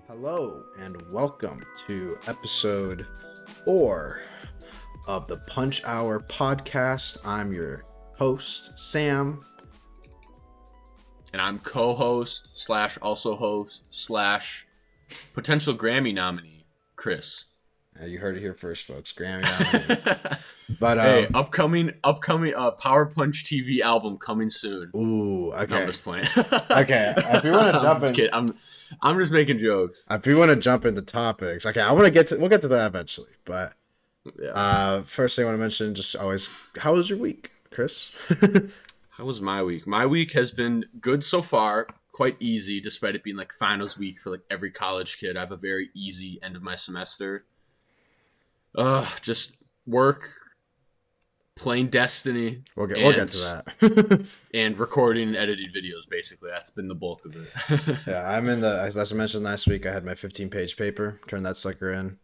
Hello and welcome to episode 4 of the Punch Hour podcast. I'm your host, Sam. And I'm co-host slash also host slash potential Grammy nominee, Chris. You heard it here first, folks. Grammy nominee. But hey, upcoming Power Punch TV album coming soon. Ooh, okay. No, I'm just playing. Okay, if you want to jump in, I'm just making jokes. If you want to jump into topics, okay, we'll get to that eventually. But first thing I want to mention, just always, how was your week, Chris? How was my week? My week has been good so far, quite easy, despite it being like finals week for like every college kid. I have a very easy end of my semester. Just work, playing Destiny. We'll get to that. And recording and editing videos, basically. That's been the bulk of it. Yeah, as I mentioned last week, I had my 15-page paper. Turned that sucker in.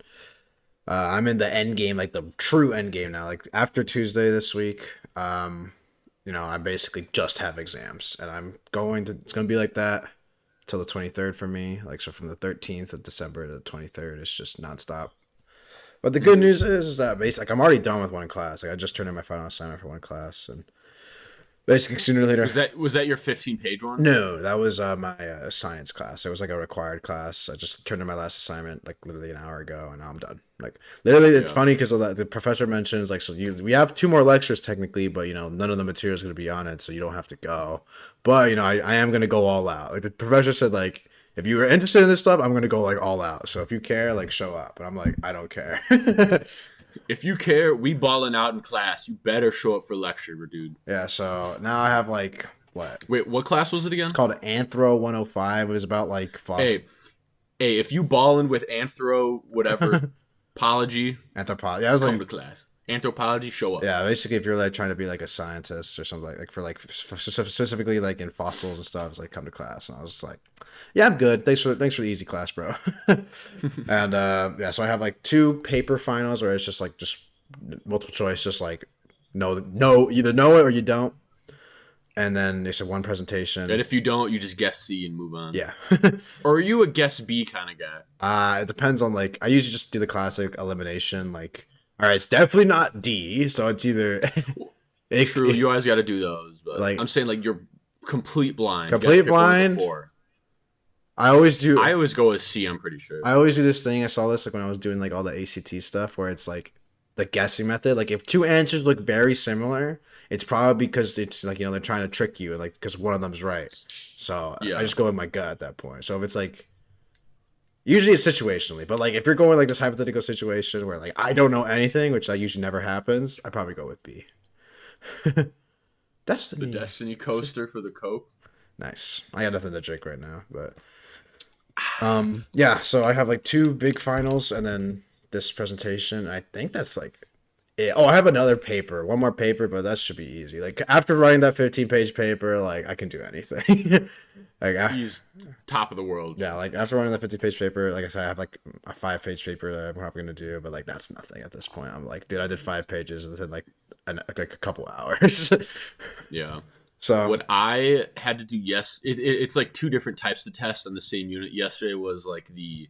I'm in the end game, like the true end game now. Like after Tuesday this week, I basically just have exams, and it's going to be like that till the 23rd for me. Like, so from the 13th of December to the 23rd, it's just nonstop. But the good news is that basically, I'm already done with one class. Like, I just turned in my final assignment for one class, and basically sooner or later. Was that your 15-page one? No, that was my science class. It was like a required class. I just turned in my last assignment like literally an hour ago, and now I'm done. Like literally, it's funny because the professor mentions like, we have 2 more lectures technically, but none of the material is going to be on it, so you don't have to go. But I am going to go all out. Like the professor said, like, if you were interested in this stuff, I'm going to go like all out. So if you care, like show up. And I'm like, I don't care. If you care, we balling out in class. You better show up for lecture, dude. Yeah, so now I have like, what? Wait, what class was it again? It's called Anthro 105. It was about like, fuck. Hey, if you balling with anthro, whatever, apology, anthropology. Yeah, I was come to class. Anthropology, show up. Yeah, basically, if you're like trying to be like a scientist or something specifically like in fossils and stuff, it's like come to class. And I was just like, yeah, I'm good. Thanks for the easy class, bro. And so I have like 2 paper finals where it's just multiple choice, just like no, either know it or you don't. And then they said 1 presentation. And if you don't, you just guess C and move on. Yeah. Or are you a guess B kind of guy? It depends on like, I usually just do the classic elimination, like. All right, it's definitely not D, so it's either. True, you always got to do those, but like I'm saying, like you're complete blind. Complete blind. I always go with C. I'm pretty sure. I always do this thing. I saw this like when I was doing like all the ACT stuff, where it's like the guessing method. Like if 2 answers look very similar, it's probably because it's like they're trying to trick you, and like because one of them's right. So I just go with my gut at that point. So if it's like. Usually it's situationally, but like if you're going like this hypothetical situation where like I don't know anything, which like usually never happens, I probably go with B. Destiny. The Destiny coaster for the Coke. Nice. I got nothing to drink right now, but so I have like 2 big finals and then this presentation. I think that's like it. Oh, I have another paper, 1 more paper, but that should be easy. Like after writing that 15-page paper, like I can do anything. Like he's top of the world. Yeah, like after running the 50-page paper, like I said, I have like a 5-page paper that I'm probably gonna do, but like that's nothing at this point. I'm like, dude, I did 5 pages within like a couple hours. Yeah. So what I had to do, it's like 2 different types of tests on the same unit. Yesterday was like the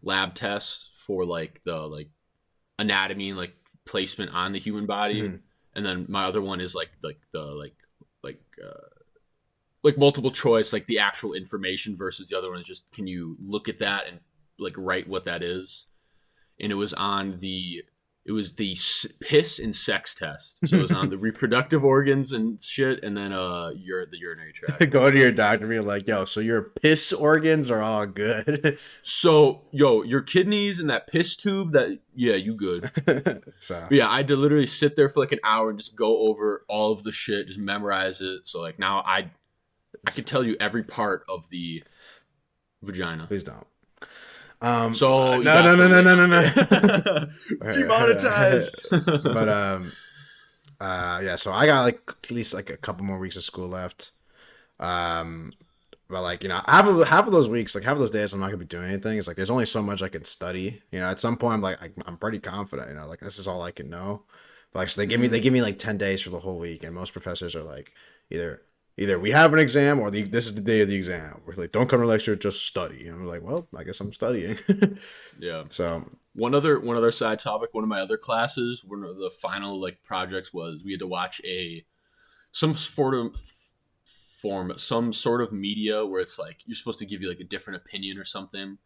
lab test for like the like anatomy, like placement on the human body, and then my other one is like multiple choice, like the actual information versus the other one is just, can you look at that and like write what that is? And it was the piss and sex test. So it was on the reproductive organs and shit. And then the urinary tract. Go to your doctor and be like, yo, so your piss organs are all good. So your kidneys and that piss tube you good. So yeah, I had to literally sit there for like an hour and just go over all of the shit, just memorize it. So like now I can tell you every part of the vagina. Please don't. So no. Demonetized. But so I got like at least like a couple more weeks of school left. But like half of those weeks, like half of those days, I'm not gonna be doing anything. It's like there's only so much I can study. At some point, I'm like I'm pretty confident. Like this is all I can know. But like so they give me like 10 days for the whole week, and most professors are like either either we have an exam or this is the day of the exam. We're like, don't come to lecture, just study. And we're like, well, I guess I'm studying. Yeah. So One other side topic. One of my other classes, one of the final like projects was we had to watch some sort of some sort of media where it's like you're supposed to give you like a different opinion or something,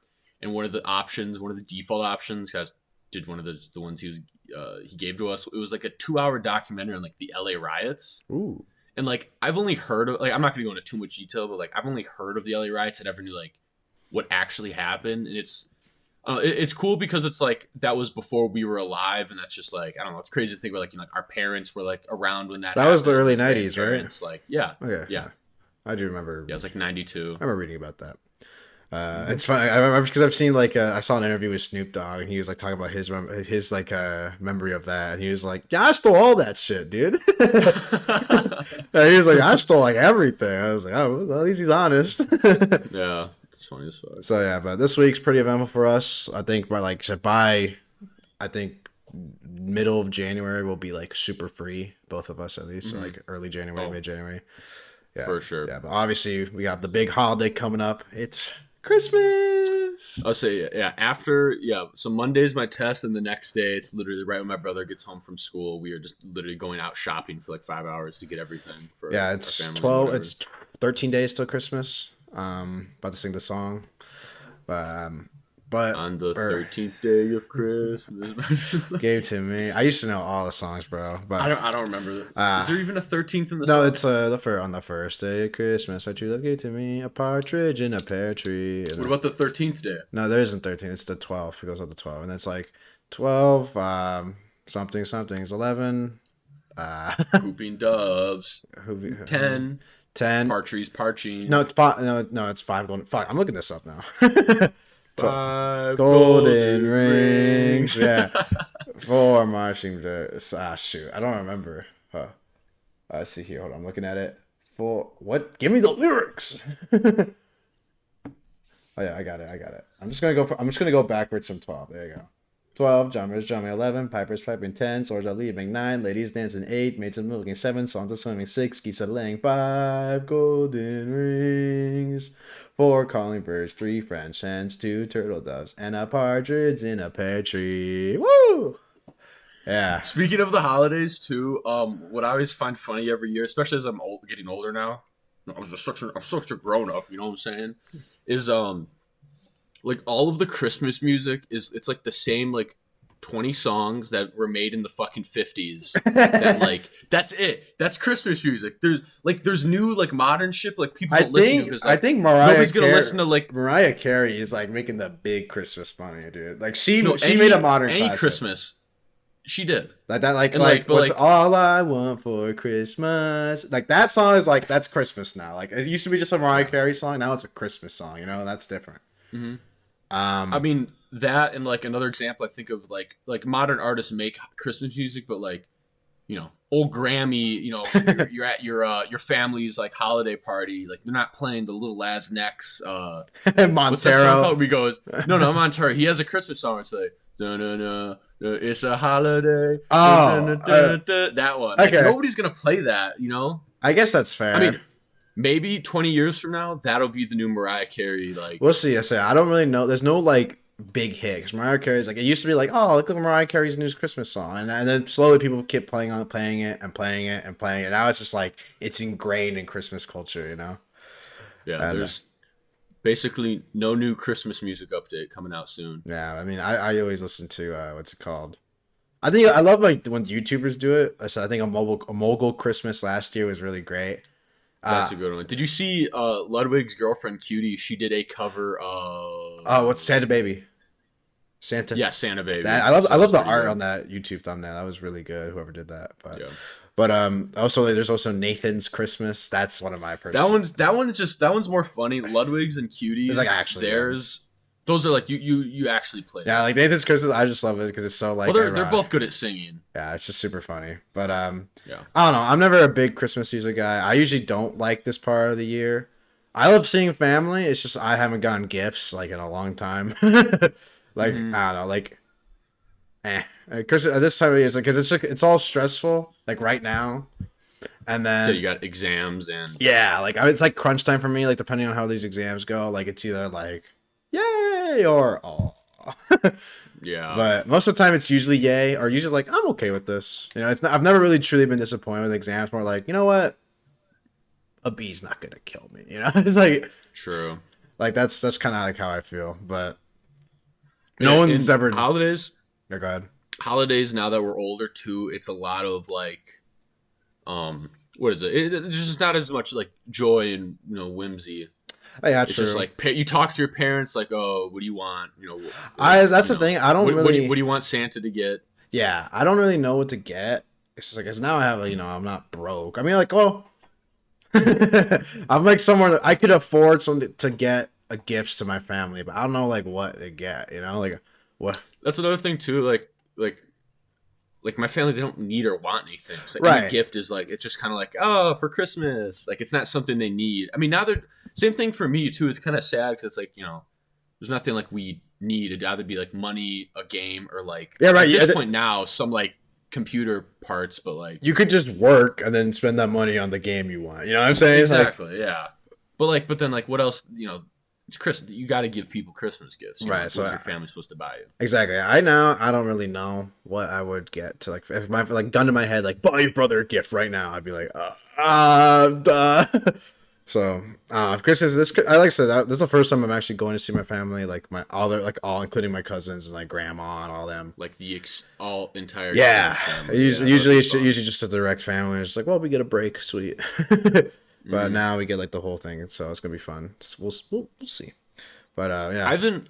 and one of the default options, guys did one of the ones he gave to us. It was like a 2 hour documentary on like the LA riots. ooh, And like I've only heard of, like, I'm not gonna go into too much detail, but like I've only heard of the LA riots. I never knew like what actually happened, and it's cool because it's like that was before we were alive, and that's just like I don't know. It's crazy to think about like like our parents were like around when that that was happened. the early Like, they had '90s, right? parents, like yeah, Okay, yeah, I do remember. yeah. It was like '92. I remember reading about that. It's funny. I remember because I've seen like I saw an interview with Snoop Dogg, and he was like talking about his like memory of that, and he was like, "Yeah, I stole all that shit, dude." And he was like, "I stole like everything." I was like, "Oh, well, at least he's honest." Yeah, it's funny as fuck. So yeah, but this week's pretty eventful for us. I think by I think middle of January we'll be like super free, both of us at least. So like early January, Oh, mid January. Yeah, for sure. yeah. But obviously we got the big holiday coming up. It's Christmas. I'll say yeah. After so Monday's my test, and the next day it's literally right when my brother gets home from school. We are just literally going out shopping for like 5 hours to get everything for Yeah, our it's family. 12. It's 13 days till Christmas. About to sing the song, but On the or 13th day of Christmas. gave to me. I used to know all the songs, bro. But I don't remember. Is there even a 13th in the no, song? it's on the first day of Christmas. What you love gave to me, a partridge in a pear tree. What about the 13th day? No, there isn't 13. It's the 12th. It goes up to 12, and it's like 12. Something something's 11. Pooping doves. Who, 10. 10. Partridge parching. No, it's five. No, it's 5 golden. Fuck, I'm looking this up now. 5 golden rings. Yeah. 4 marching bears. Shoot. I don't remember. Huh. I see here. Hold on. I'm looking at it. 4. What? Give me the lyrics. Oh yeah, I got it. I'm just gonna go backwards from 12. There you go. 12, drummers drumming 11, pipers piping 10, swords are leaving 9, ladies dancing 8, maids are milking 7, songs are swimming 6, geese are laying 5, golden rings, 4 calling birds, 3 French hens, 2 turtle doves, and a partridge in a pear tree. Woo! Yeah. Speaking of the holidays too, what I always find funny every year, especially as I'm getting older now, I'm such a grown up. You know what I'm saying? Is like all of the Christmas music it's like the same like 20 songs that were made in the fucking 50s. That like that's it. That's Christmas music. There's new like modern shit like people don't listen to because like, I think nobody's gonna listen to like Mariah Carey is like making the big Christmas money, dude. Like she any, made a modern any classic. Christmas. She did. Like that, like And, what's like, all I want for Christmas? Like that song is like that's Christmas now. Like it used to be just a Mariah Carey song. Now it's a Christmas song. You know, that's different. Mm-hmm. I mean that, and like another example I think of like modern artists make Christmas music, but like old Grammy, you're at your family's like holiday party, like they're not playing the Little Las Nex. Montero. What's that song called? He goes, no, Montero. He has a Christmas song. It's like, it's a holiday. Oh, that one. Like, okay. nobody's gonna play that. I guess that's fair. I mean, maybe 20 years from now, that'll be the new Mariah Carey. Like, we'll see. I don't really know. There's no like big hit because Mariah Carey's like it used to be like, oh, look at Mariah Carey's new Christmas song, and then slowly people keep playing it. Now it's just like it's ingrained in Christmas culture, you know. Yeah, there's basically no new Christmas music update coming out soon. Yeah, I mean, I always listen to what's it called? I think I love like when YouTubers do it. So I think a mogul Christmas last year was really great. That's a good one. Did you see Ludwig's girlfriend Cutie? She did a cover of what's Santa Baby? Santa. Yeah, Santa Baby. I love the art on that YouTube thumbnail. That was really good. Whoever did that, but also there's also Nathan's Christmas. That's one of my personal. That one's more funny. Ludwig's and Cuties. It's like actually theirs. Those are like you actually play. Yeah, like Nathan's Christmas. I just love it because it's so like. Well, they're both good at singing. Yeah, it's just super funny. But yeah, I don't know. I'm never a big Christmas music guy. I usually don't like this part of the year. I love seeing family. It's just I haven't gotten gifts like in a long time. Like I don't know, like, Christmas at this time of year, because it's all stressful. Like right now, And So you then got exams and yeah, like it's like crunch time for me. Like depending on how these exams go, like it's either like yay or oh. yeah, But most of the time, it's usually yay, or usually like I'm okay with this. You know, it's not. I've never really truly been disappointed with exams. More like, you know what, a B's not gonna kill me. You know, it's true. like that's kind of like how I feel. But no one's And ever. holidays, Oh God. holidays. Now that we're older too, it's a lot of like, what is it? It's just not as much like joy and whimsy. Oh, yeah, It's just true. like you talk to your parents, like, oh, what do you want? I That's the thing. I don't What really. do you want Santa to get? Yeah, I don't really know what to get. It's just like 'cause now I have I'm not broke. I mean, like, well, I'm like somewhere that I could afford something to get a gifts to my family, but I don't know like what to get. You know, like what. That's another thing too. Like my family, they don't need or want anything. So any Right. gift is like it's just kind of like, oh, for Christmas. Like it's not something they need. I mean, now they're same thing for me too. It's kind of sad because it's like there's nothing like we need. It'd either be like money, a game, or like Yeah. Right. at Yeah. this point now some like computer parts. But like You could just work and then spend that money on the game you want. You know what I'm saying? It's like exactly, yeah. But then like what else? It's Christmas. You got to give people Christmas gifts. right. Like, So what's your family supposed to buy you? exactly. I don't really know what I would get to like if my like gun to my head like buy your brother a gift right now. I'd be like duh. So Christmas. I like I said this is the first time I'm actually going to see my family like my all including my cousins and like grandma and all them. Like the all entire Yeah, extended family. Yeah, that'd usually be it's fun. usually just a direct family. It's like, well, we get a break, sweet. But Mhm. now we get like the whole thing, so it's gonna be fun. We'll see. But I yeah, haven't,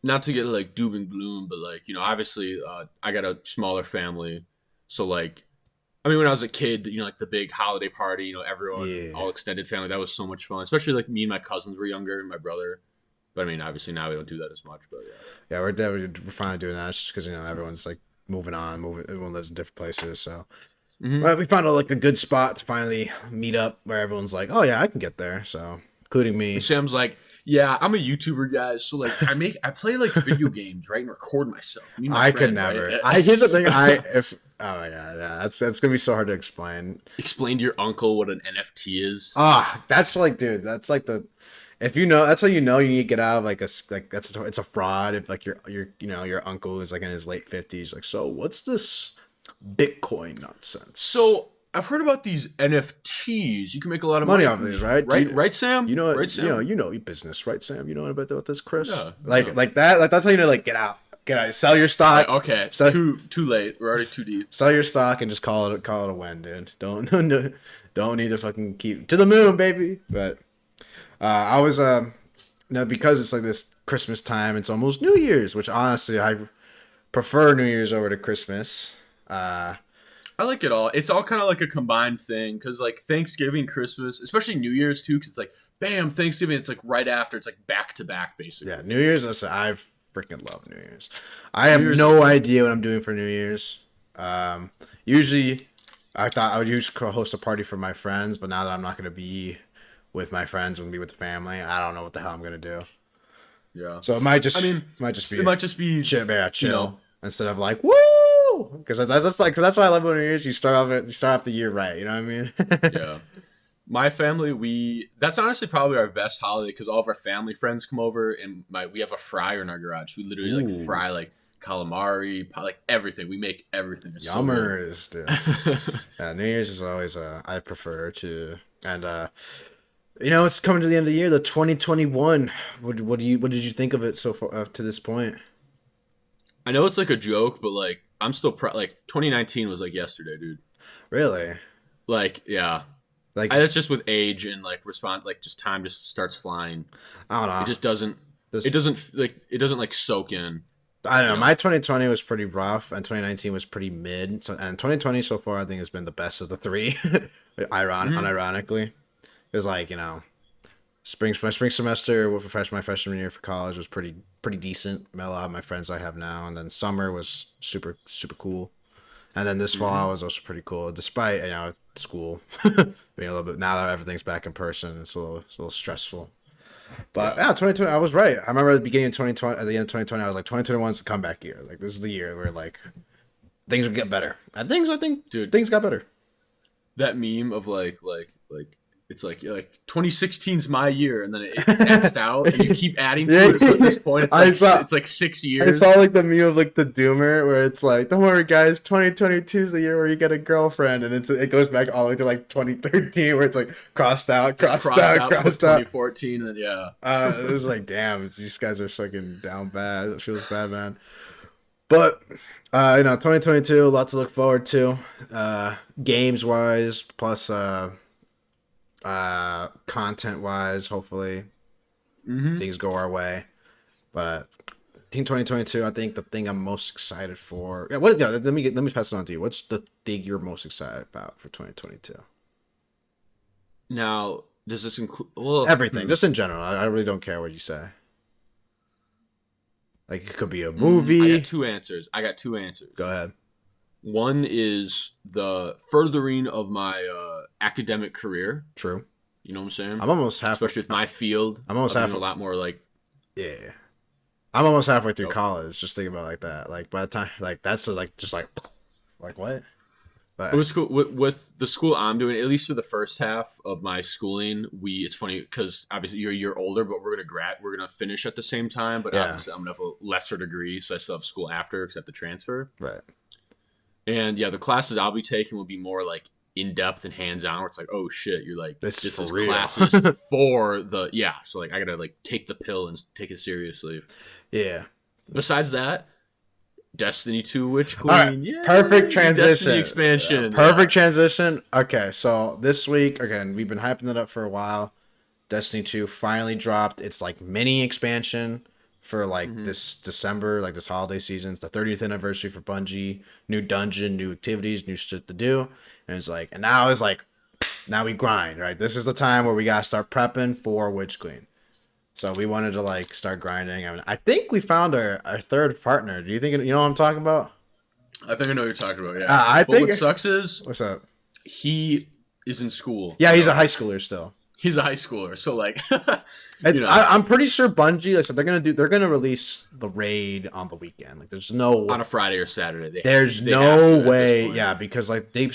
not to get like doom and gloom, but like obviously, I got a smaller family, so like, I mean, when I was a kid, like the big holiday party, everyone, yeah, all extended family, that was so much fun. Especially like me and my cousins were younger, and my brother. But I mean, obviously now we don't do that as much. But yeah. yeah. We're finally doing that. It's just because everyone's like moving on, moving. Everyone lives in different places, so. Hmm. Well, we found like a good spot to finally meet up where everyone's like, oh yeah, I can get there. So including And me. Sam's like, yeah, I'm a YouTuber, guys. So like, I play like video games, right, and record myself. Me and my I could friend, never. right? Here's the thing. I if oh yeah, that's gonna be so hard to explain. Explain to your uncle what an NFT is. That's like, dude, that's like the if you know, that's how you need to get out of like like it's a fraud if like your uncle is like in his late 50s like so what's this Bitcoin nonsense? So I've heard about these NFTs. You can make a lot of Money money off from of these, these, right? right? Right, Sam? You know Right, Sam? your business, right, Sam? You know about this, Chris? Yeah. Like Yeah. that, like that's how like get out, sell your stock, Okay. sell, Too late. We're already too deep. sell your stock, and just call it a win, dude. Don't don't need to fucking keep to the moon, baby. But I was because it's like this Christmas time, it's almost New Year's, which honestly I prefer New Year's over to Christmas. I like it all. It's all kind of like a combined thing because like Thanksgiving, Christmas, especially New Year's too, because it's like bam, Thanksgiving. It's like right after. It's like back to back, basically. Yeah, New Year's. I freaking love New Year's. I New have Year's no is fun. idea what I'm doing for New Year's. Usually, I thought I would usually host a party for my friends, but now that I'm not going to be with my friends, I'm going to be with the family. I don't know what the hell I'm going to do. Yeah. So it might just I mean, be it might just be chill, yeah, chill know. instead of like woo. Because that's like, cause that's why I love New Year's. You start off the year right. You know what I mean? Yeah. My family, that's honestly probably our best holiday because all of our family friends come over and we have a fryer in our garage. We literally like Ooh. fry like calamari, like everything. We make everything. It's so Yummers, dude. good. Yeah, New Year's is always I prefer to and it's coming to the end of the year, the 2021. What did you think of it so far to this point? I know it's like a joke, but like I'm still like 2019 was like yesterday, dude. Really? Like yeah, Like that's just with age and like like just time just starts flying. I don't It know. just doesn't. This It doesn't like soak in. I don't You know. know. My 2020 was pretty rough, and 2019 was pretty mid. So, and 2020 so far, I think has been the best of the three. Mhm. Unironically, it's like my spring semester with my freshman year for college was pretty decent. Met a lot of my friends I have now, and then summer was super super cool. And then this Mhm. fall was also pretty cool, despite school being a little bit now that everything's back in person. It's a little stressful. But Yeah. yeah, 2020, I was right. I remember at the beginning of 2020, at the end of 2020, I was like, 2021 is the comeback year. Like this is the year where like things will get better. And I think Dude, things got better. that meme of like it's like 2016's my year, and then it's x'd out, and you keep adding to Yeah, it. So at this point, I saw. it's like 6 I saw years. like the meme of like the Doomer where it's like, "Don't worry, guys, 2022 is the year where you get a girlfriend," and it goes back all the way to like 2013 where it's like crossed out, Just crossed crossed out, out, put crossed out. 2014, and yeah. It was like, damn, these guys are fucking down bad. It feels bad, man. But 2022, a lot to look forward to, games wise, plus content wise. Hopefully, Mm-hmm. things go our way. But Team 2022, I think the thing I'm most excited for. Yeah, what? Yeah, let me pass it on to you. What's the thing you're most excited about for 2022? Now, does this include? Well, Everything, just in general. I really don't care what you say. Like it could be a I got movie. two answers. I got two answers. Go ahead. One is the furthering of my academic career. True. You know what I'm saying? I'm almost half. Especially with my field, I'm almost I'm half. doing a lot more like. Yeah. I'm almost halfway through Oh, college. Just thinking about it like that. Like by the time, like that's like just like what? But with school, with the school I'm doing, at least for the first half of my schooling, it's funny because obviously you're a year older, but we're gonna finish at the same time. But yeah, obviously I'm gonna have a lesser degree, so I still have school after because I have to transfer. right. And yeah, the classes I'll be taking will be more like in depth and hands on. Where it's like, oh shit, you're like This this is is for real. classes for the yeah. So like I gotta like take the pill and take it seriously. Yeah. Besides that, Destiny 2 Witch All right. Queen, yeah, Perfect Destiny transition. expansion, Perfect yeah. transition. Okay, so this week again, we've been hyping it up for a while. Destiny 2 finally dropped its like mini expansion for like Mm-hmm. this December, like this holiday season. It's the 30th anniversary for Bungie. New dungeon, new activities, new shit to do. And it's like, and now it's like, now we grind, right? This is the time where we gotta start prepping for Witch Queen. So we wanted to like start grinding. I mean, I think we found our third partner. Do you think you know what I'm talking about? I think I know what you're talking about, yeah. I But what think. sucks is What's up? he is in school. Yeah, he's a high schooler still. He's a high schooler, so like, I'm pretty sure Bungie, like I said, they're gonna release the raid on the weekend. Like, on a Friday or Saturday, there's they have no to at this way, point. yeah, because like there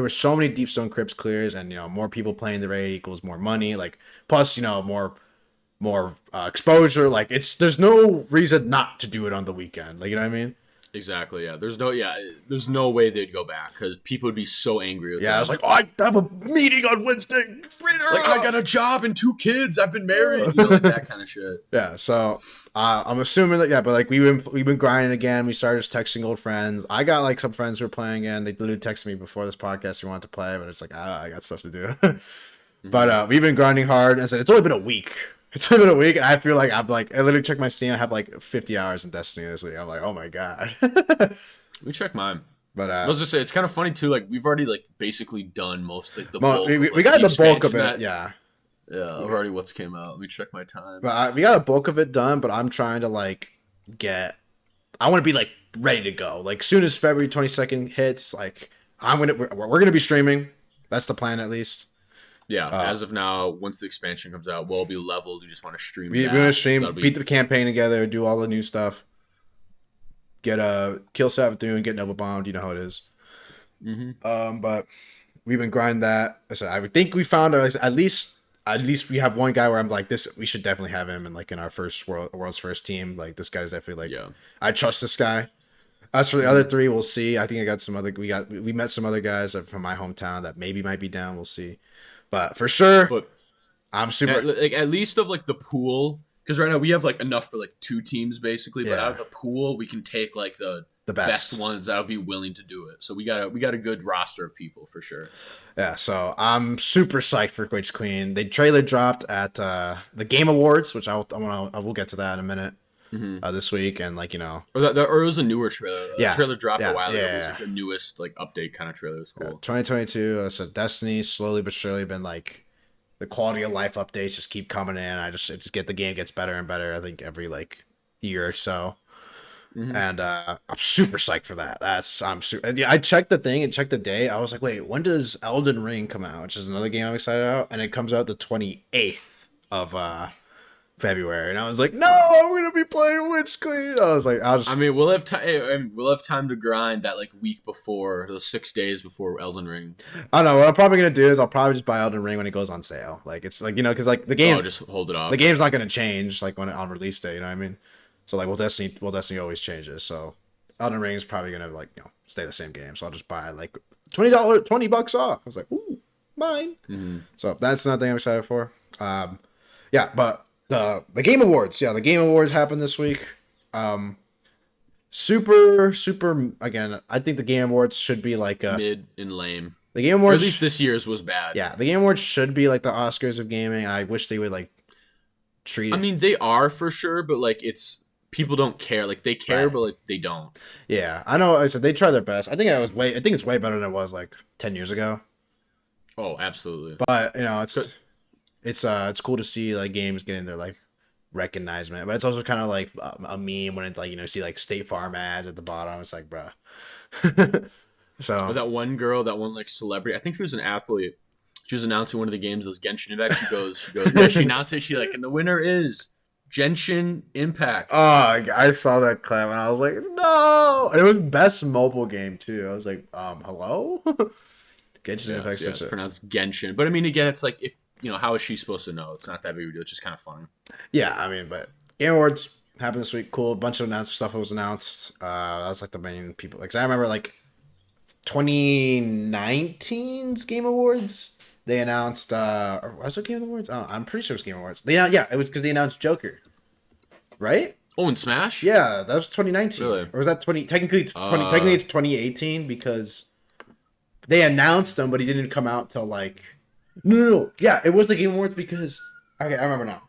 were so many Deepstone Crypts clears, and more people playing the raid equals more money. Like, plus more exposure. Like, there's no reason not to do it on the weekend. Like, you know what I mean? Exactly, yeah. There's no way they'd go back because people would be so angry with Yeah, I was them. like, oh, I have a meeting on Wednesday. Like, I got a job and 2 kids. I've been married. Like that kind of shit. Yeah, so I'm assuming that, yeah, but like we've been grinding again. We started just texting old friends. I got like some friends who are playing again. They literally texted me before this podcast. You wanted to play, but it's like I got stuff to do. But we've been grinding hard. And I said it's only been a week. It's only been a week, and I feel like I literally checked my Steam. I have like 50 hours in Destiny this week. I'm like, oh my god. Let me check mine. But I was just say it's kind of funny too. Like we've already like basically done most like the well, bulk. we, Of, we like, got the bulk expansion of it, that, yeah. Yeah, I've already what's came out. Let me check my time. But we got a bulk of it done. But I'm trying to like get. I want to be like ready to go. Like soon as February 22nd hits, like we're gonna be streaming. That's the plan at least. Yeah, as of now, once the expansion comes out, we'll be leveled. We just want to stream. We're gonna stream, beat the campaign together, do all the new stuff. Get a kill Savathun, get Noble Bombed. You know how it is. Mm-hmm. But we've been grinding that. I said I would think we found at least we have one guy where I'm like this. We should definitely have him in our first world's first team. Like this guy's definitely like I trust this guy. As for the other three, we'll see. I think I got some other. We met some other guys from my hometown that maybe might be down. We'll see. But for sure, But I'm super. at least of like the pool, because right now we have like enough for like 2 teams basically. But Yeah. out of the pool, we can take like the best. best ones that'll be willing to do it. So we got a good roster of people for sure. Yeah, so I'm super psyched for Witch Queen. The trailer dropped at the Game Awards, which I will get to that in a minute. This week, and or it was a newer trailer. Yeah. The trailer dropped Yeah. a while ago. Yeah. It was like the newest like update kind of trailer. It was cool. 2022. So Destiny slowly but surely been like the quality of life updates just keep coming in. I just get the game gets better and better. I think every like year or so. And I'm super psyched for that. I checked the thing and checked the day. I was like, wait, when does Elden Ring come out? Which is another game I'm excited about, and it comes out the 28th of February, and I was like, no, I'm gonna be playing Witch Queen. I was like, I'll just. I mean, we'll have time. We'll have time to grind that like week before, those 6 days before Elden Ring. I don't know. What I'm probably gonna do is I'll probably just buy Elden Ring when it goes on sale. Like it's like because like the game, Oh, just hold it off. the game's not gonna change like when on release day. You know what I mean? So like, Destiny always changes. So Elden Ring is probably gonna like stay the same game. So I'll just buy like $20 off. I was like, ooh, mine. Mm-hmm. So that's another thing I'm excited for. Yeah, but the Game Awards. Yeah, the Game Awards happened this week. Super. Again, I think the Game Awards should be like Mid and lame. the Game Or at Awards. least this year's was bad. Yeah, the Game Awards should be like the Oscars of gaming. And I wish they would like treat it. I mean, they are for sure, but like it's people don't care. Like they care, Right. but like they don't. Yeah, I know. I said they try their best. I think it's way better than it was like 10 years ago. Oh, absolutely. But it's cool to see like games getting their like recognizement. But it's also kind of like a meme when it's like see like State Farm ads at the bottom. It's like, bruh. But So that one girl, that one like celebrity, I think she was an athlete. She was announcing one of the games, those Genshin Impact. She goes, yeah, she announced it. She like, and the winner is Genshin Impact. oh, I saw that clip and I was like, no. And it was best mobile game too. I was like, hello. Genshin Impact. It's pronounced Genshin. But I mean, again, it's like if how is she supposed to know? It's not that big of a deal. It's just kind of funny. Yeah, I mean, but Game Awards happened this week. Cool, a bunch of stuff was announced. That was like the main people. Like, 'cause I remember like 2019's Game Awards. They announced. Or was it Game Awards? Oh, I'm pretty sure it was Game Awards. It was because they announced Joker, right? Oh, and Smash? Yeah, that was 2019. Really? Or was that 20? Technically, technically it's 2018 because they announced them, but he didn't come out till like. No. Yeah, it was the Game Awards because okay, I remember now.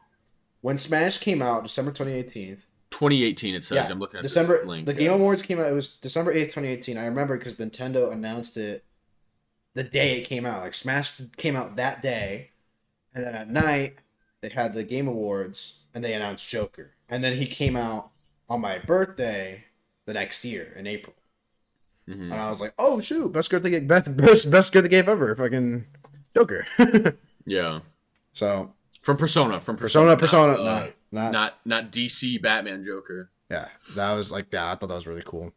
When Smash came out, December 2018. 2018, it says. Yeah, I'm looking at December. this link. The Game Awards came out. It was December 8th, 2018. I remember because Nintendo announced it the day it came out. Like Smash came out that day, and then at night they had the Game Awards, and they announced Joker. And then he came out on my birthday the next year in April. Mm-hmm. And I was like, "Oh shoot, best good game ever, fucking Joker." Yeah. So From Persona. Not DC Batman Joker. Yeah, that was like I thought that was really cool.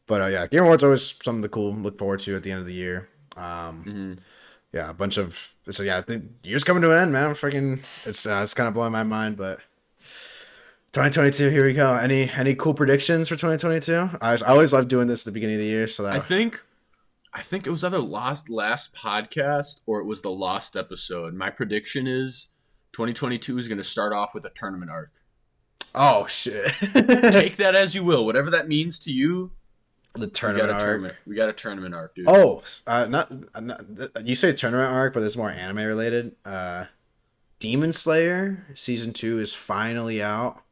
But yeah, Game Awards always something to cool look forward to at the end of the year. Yeah, a bunch of the year's coming to an end, man. Freaking, it's kind of blowing my mind, but 2022, here we go. Any cool predictions for 2022? I always love doing this at the beginning of the year, so that I think it was either last podcast or it was the lost episode. My prediction is 2022 is going to start off with a tournament arc. Oh shit! Take that as you will, whatever that means to you. The tournament arc. We got a tournament arc, dude. Oh, not you say tournament arc, but it's more anime related. Demon Slayer season 2 is finally out.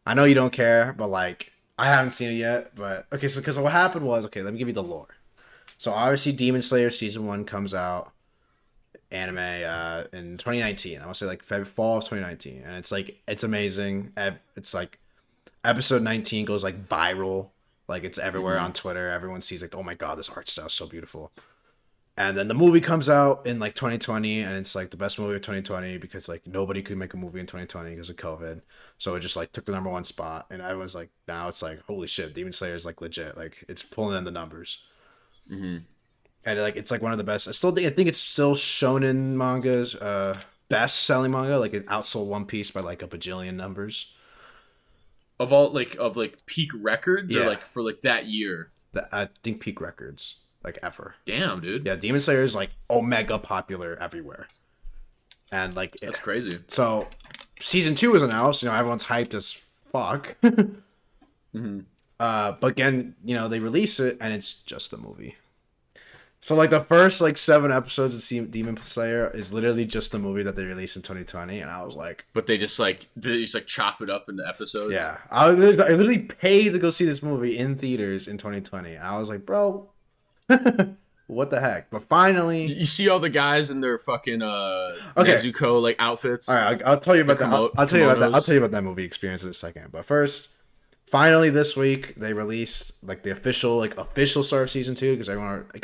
I know you don't care, but like I haven't seen it yet. But okay, so because what happened was let me give you the lore. So obviously, Demon Slayer season 1 comes out anime in 2019. I want to say like fall of 2019, and it's amazing. It's like episode 19 goes like viral. Like it's everywhere on Twitter. Everyone sees like, oh my god, this art style is so beautiful. And then the movie comes out in like 2020, and it's like the best movie of 2020 because like nobody could make a movie in 2020 because of COVID. So it just like took the number 1 spot, and everyone's like, now it's like, holy shit, Demon Slayer is like legit. Like it's pulling in the numbers. Mm-hmm. And like it's like one of the best. I think it's still shonen manga's best selling manga. Like it outsold One Piece by like a bajillion numbers. Of all of peak records, Yeah. or like for like that year. I think peak records like ever. Damn, dude. Yeah, Demon Slayer is like omega popular everywhere, and like That's crazy. So season 2 was announced. Everyone's hyped as fuck. Mm-hmm. But again, they release it and it's just a movie. So like the first like 7 episodes of Demon Slayer is literally just the movie that they released in 2020, and I was like, But they just chop it up into episodes. yeah, I literally paid to go see this movie in theaters in 2020. And I was like, bro, what the heck? But finally, You see all the guys in their fucking Nezuko like outfits. all right, I'll tell you about that. I'll tell you about that. kimonos. I'll tell you about that movie experience in a second. But first, finally this week they released like the official start of season 2 because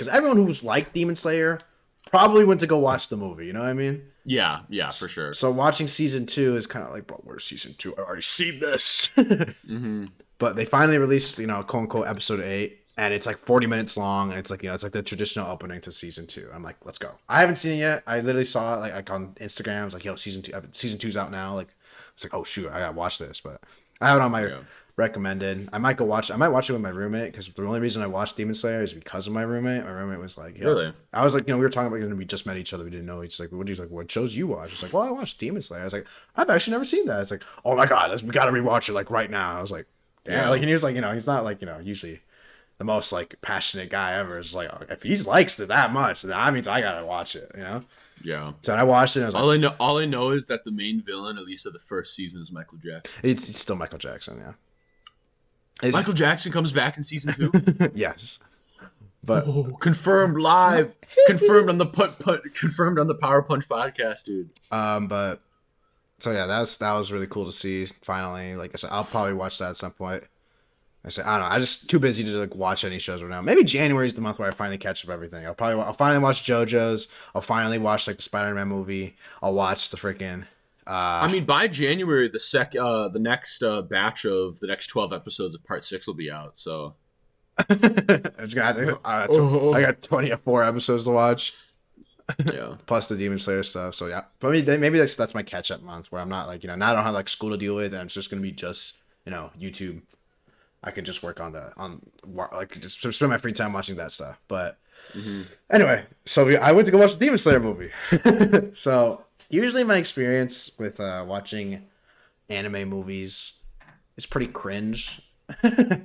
everyone who's liked Demon Slayer probably went to go watch the movie. You know what I mean? Yeah, yeah, for sure. So watching season 2 is kind of like, bro, where's season 2? I already seen this. Mm-hmm. But they finally released, quote unquote, episode 8, and it's like 40 minutes long, and it's like, it's like the traditional opening to season 2. I'm like, let's go. I haven't seen it yet. I literally saw it like on Instagram. I was like, yo, season two's out now. Like, it's like, oh shoot, I gotta watch this. But I have it on my Yeah. recommended. I might go watch. I might watch it with my roommate because the only reason I watched Demon Slayer is because of my roommate. My roommate was like, yo, Really? I was like, we were talking about, we just met each other. We didn't know. He's like, what shows you watch? He's like, well, I watched Demon Slayer. I was like, I've actually never seen that. It's like, oh my god, we gotta rewatch it like right now. I was like, yeah, Yeah. like, and he was like, he's not like, usually the most like passionate guy ever. It's like, oh, if he likes it that much, then that means I gotta watch it. Yeah. So I watched it. And I was like, All I know is that the main villain, at least of the first season, is Michael Jackson. it's still Michael Jackson, yeah. Michael Jackson comes back in season 2. Yes, but Confirmed live. Confirmed on the confirmed on the Power Punch podcast, dude. but so yeah, that was really cool to see. Finally, like I said, I'll probably watch that at some point. I said, I don't know. I'm just too busy to like watch any shows right now. Maybe January is the month where I finally catch up everything. I'll finally watch JoJo's. I'll finally watch like the Spider-Man movie. I'll watch the freaking. I mean, by January, the next batch of the next 12 episodes of Part 6 will be out. So I got 24 episodes to watch. yeah, Plus the Demon Slayer stuff. So yeah, but maybe that's my catch up month where I'm not like, now I don't have like school to deal with, and it's just gonna be just YouTube. I can just work on like just spend my free time watching that stuff. But anyway, so I went to go watch the Demon Slayer movie. So usually my experience with watching anime movies is pretty cringe.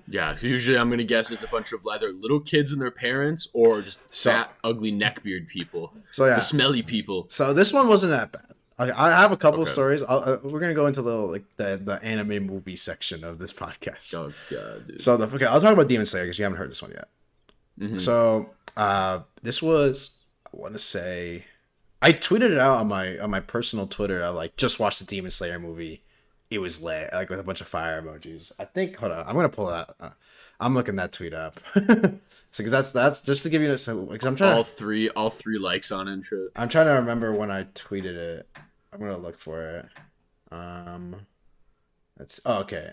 yeah. So usually, I'm gonna guess it's a bunch of either little kids and their parents, or just fat, ugly neckbeard people. So yeah, The smelly people. so this one wasn't that bad. I have a couple of Okay. stories. We're gonna go into the anime movie section of this podcast. Oh god, dude. So I'll talk about Demon Slayer because you haven't heard this one yet. Mhm. So this was, I want to say, I tweeted it out on my personal Twitter. I like just watched the Demon Slayer movie. It was lit, like with a bunch of fire emojis. I think. Hold on, I'm gonna pull that. I'm looking that tweet up. So because that's just to give you because I'm trying all three likes on it and shit. I'm trying to remember when I tweeted it. I'm gonna look for it. Okay.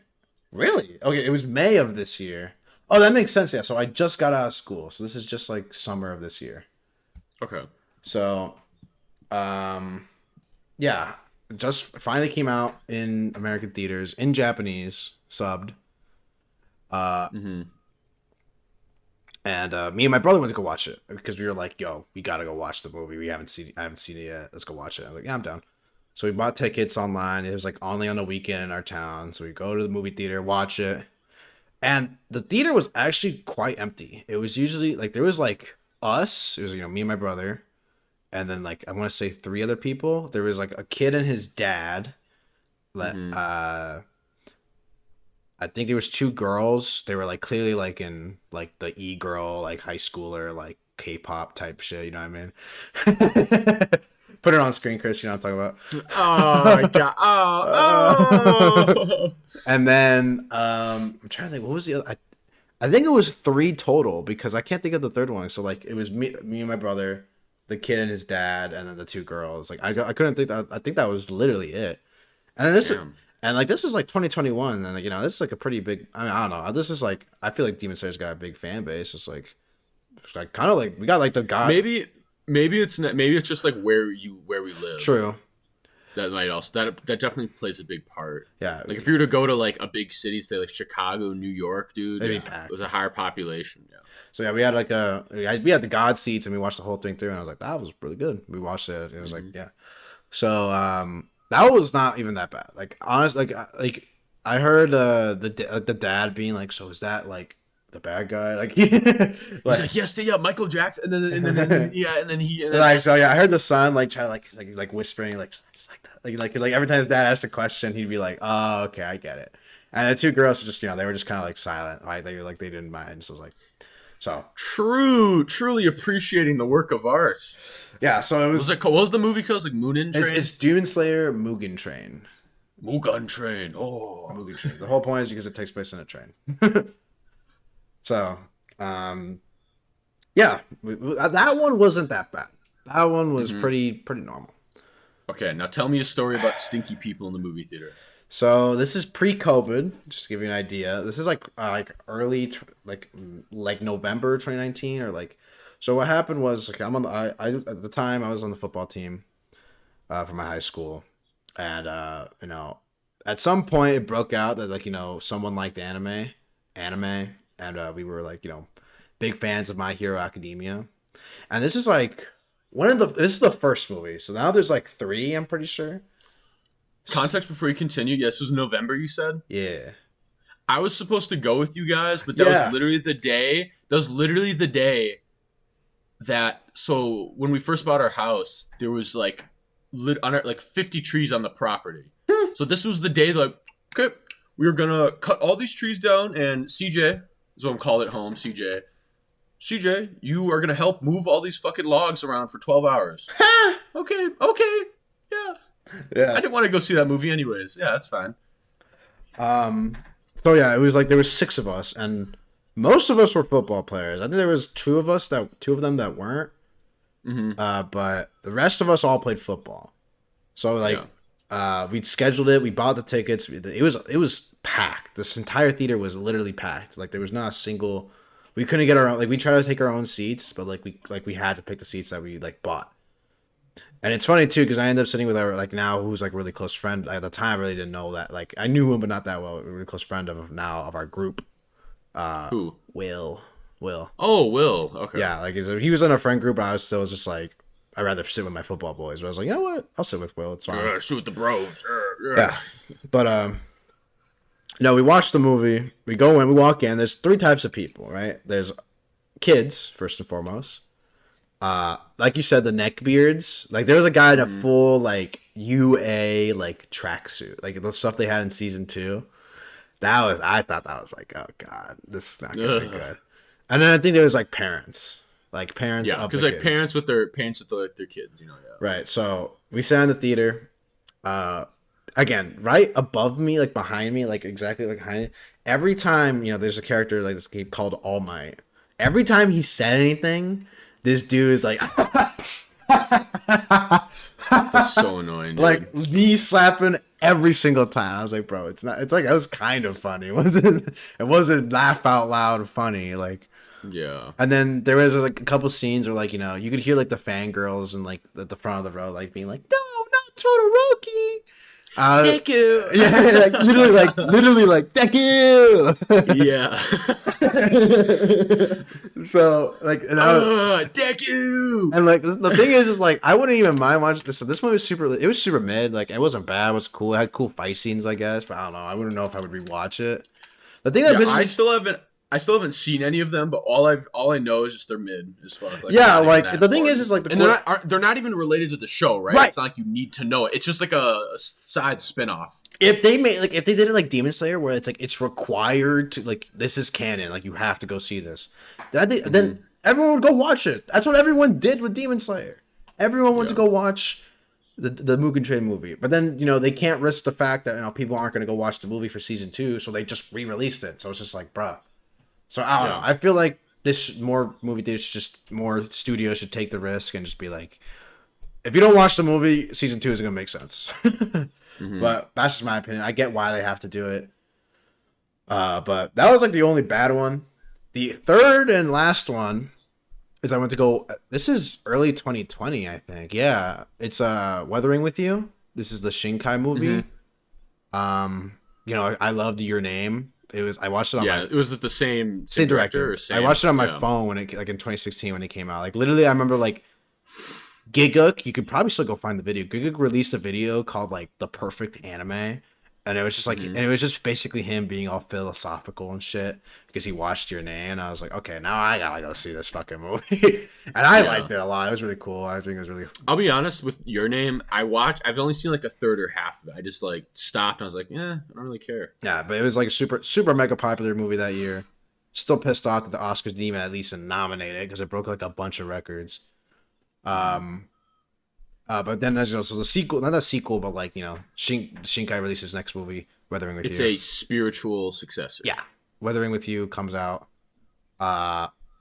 Really? Okay, it was May of this year. Oh, that makes sense. Yeah. So I just got out of school, so this is just like summer of this year. Okay. So, yeah, just finally came out in American theaters in Japanese subbed. Mm-hmm. And me and my brother went to go watch it because we were like, "Yo, we gotta go watch the movie. I haven't seen it yet. Let's go watch it." I'm like, "Yeah, I'm down." So we bought tickets online. It was like only on the weekend in our town. So we go to the movie theater, watch it, and the theater was actually quite empty. It was usually like there was like us. It was me and my brother, and then like I want to say 3 other people. There was like a kid and his dad. Let Mm-hmm. I think there was 2 girls. They were like clearly like in like the e-girl, like high schooler, like K-pop type shit. You know what I mean? Put it on screen, Chris. You know what I'm talking about. Oh my god. Oh. And then I'm trying to think. What was the other? I think it was 3 total because I can't think of the third one. So like it was me and my brother, the kid and his dad, and then the 2 girls. Like I couldn't think that. I think that was literally it. And then Damn. this is like 2021, and like this is like a pretty big. I mean, I don't know. This is like I feel like Demon Slayer's got a big fan base. It's like kind of like we got like the god. Maybe it's not, maybe it's just like where we live. True. That might also that definitely plays a big part. Yeah. Like if you were to go to like a big city, say like Chicago, New York, dude, It'd yeah, be packed. it was a higher population. Yeah. So yeah, we had we had the god seats, and we watched the whole thing through, and I was like, that was really good. We watched it. It was like yeah. So that was not even that bad. Like honestly, like I heard the dad being like, so is that like the bad guy? Like He's like, yes, yeah, Michael Jackson, and then yeah, and then he, and then, like so yeah, I heard the son like try like whispering like it's like that. Like every time his dad asked a question, he'd be like, oh okay, I get it. And the 2 girls just they were just kind of like silent, right? They were like they didn't mind. So I was like, so truly appreciating the work of art. yeah. So it was What was the movie called? Like Moonin Train? it's Demon Slayer Mugen Train. Mugen Train. Oh. Mugen Train. The whole point is because it takes place in a train. So, yeah, that one wasn't that bad. That one was pretty normal. Okay, now tell me a story about stinky people in the movie theater. So this is pre-COVID. Just to give you an idea. This is like early like November 2019 or like. So what happened was like I at the time I was on the football team for my high school, and at some point it broke out that like someone liked anime, and we were like big fans of My Hero Academia, and this is like this is the first movie. So now there's like three. I'm pretty sure. Context before you continue. Yes, it was November. You said Yeah. I was supposed to go with you guys, but that was Yeah. literally the day. That was literally the day that. So when we first bought our house, there was like like 50 trees on the property. So this was the day like, okay, we were gonna cut all these trees down, and CJ is what I'm calling it home. CJ, you are gonna help move all these fucking logs around for 12 hours. Okay, yeah. I Yeah. didn't want to go see that movie anyways. Yeah, that's fine. So yeah, it was like there was six of us, and most of us were football players. I think there was two of them that weren't. Mm-hmm. But the rest of us all played football. So like, Yeah. we scheduled it. We bought the tickets. It was packed. This entire theater was literally packed. Like there was not a single. We couldn't get our own. Like we tried to take our own seats, but like we had to pick the seats that we like bought. And it's funny too because I ended up sitting with our like now who's like a really close friend. At the time, I really didn't know that. Like I knew him, but not that well. A really close friend of now of our group. Who? Will. Will. Oh, Will. Okay. Yeah, like he was in a friend group. I was still just like I'd rather sit with my football boys. But I was like, you know what? I'll sit with Will. It's fine. Shoot the bros. Yeah, but no, we watched the movie. We go in. We walk in. There's three types of people, right? There's kids first and foremost. Like you said, the neck beards. Like there was a guy in a full like UA like tracksuit, like the stuff they had in season two. I thought that was like, oh god, this is not gonna be good. And then I think there was like parents Yeah, of because the like kids. parents with like their kids, you know. Yeah. Right. So we sat in the theater. Uh, Again, right above me, like behind me, like exactly like behind me. Every time there's a character like this game called All Might. Every time he said anything, this dude is like, That's so annoying. Dude. like knee slapping every single time. I was like, bro, it's not. It's like it was kind of funny. It wasn't. It wasn't laugh out loud funny. Like. Yeah. And then there was like a couple scenes where like you could hear like the fangirls and like at the front of the row like being like, no, not Todoroki. Thank you. Yeah, literally like thank you. Yeah. So like Thank you. and like the thing is like I wouldn't even mind watching this. So this movie was super mid. Like it wasn't bad. It was cool. It had cool fight scenes, I guess, but I don't know. I wouldn't know if I would rewatch it. The thing that Yeah, misses, I still haven't seen any of them, but all I know is just they're mid as fuck. Like, yeah, not even like that the thing important. is like the and they're not even related to the show, right? Right. It's not like you need to know it. It's just like a side spinoff. if they did it like Demon Slayer, where it's like it's required to like this is canon, like you have to go see this, then then everyone would go watch it. That's what everyone did with Demon Slayer. Everyone went to go watch the Mugen Train movie, but then they can't risk the fact that people aren't going to go watch the movie for season 2, so they just re-released it. So it's just like, bruh. So I don't know. I feel like this more movie theaters, just more studios should take the risk and just be like, if you don't watch the movie, season 2 isn't gonna make sense. But that's just my opinion. I get why they have to do it. But that was like the only bad one. The third and last one is I went to go. This is early 2020, I think. Yeah, it's Weathering with You. This is the Shinkai movie. I loved Your Name. I watched it on Yeah, it was the same director. or same, I watched it on my phone when it like in 2016 when it came out. Like literally, I remember like Giguk. You could probably still go find the video. Giguk released a video called like The Perfect Anime, and it was just like, and it was just basically him being all philosophical and shit because he watched Your Name. And I was like, okay, now I gotta go see this fucking movie. And I liked it a lot. It was really cool. I think it was really. I'll be honest with Your Name. I've only seen like a third or half of it. I just like stopped. And I was like, yeah, I don't really care. Yeah, but it was like a super mega popular movie that year. Still pissed off that the Oscars didn't even at least nominate it because it broke like a bunch of records. But then there's also the sequel, not a sequel, but like Shinkai releases his next movie, Weathering with You. It's a spiritual successor. Yeah, Weathering with You comes out.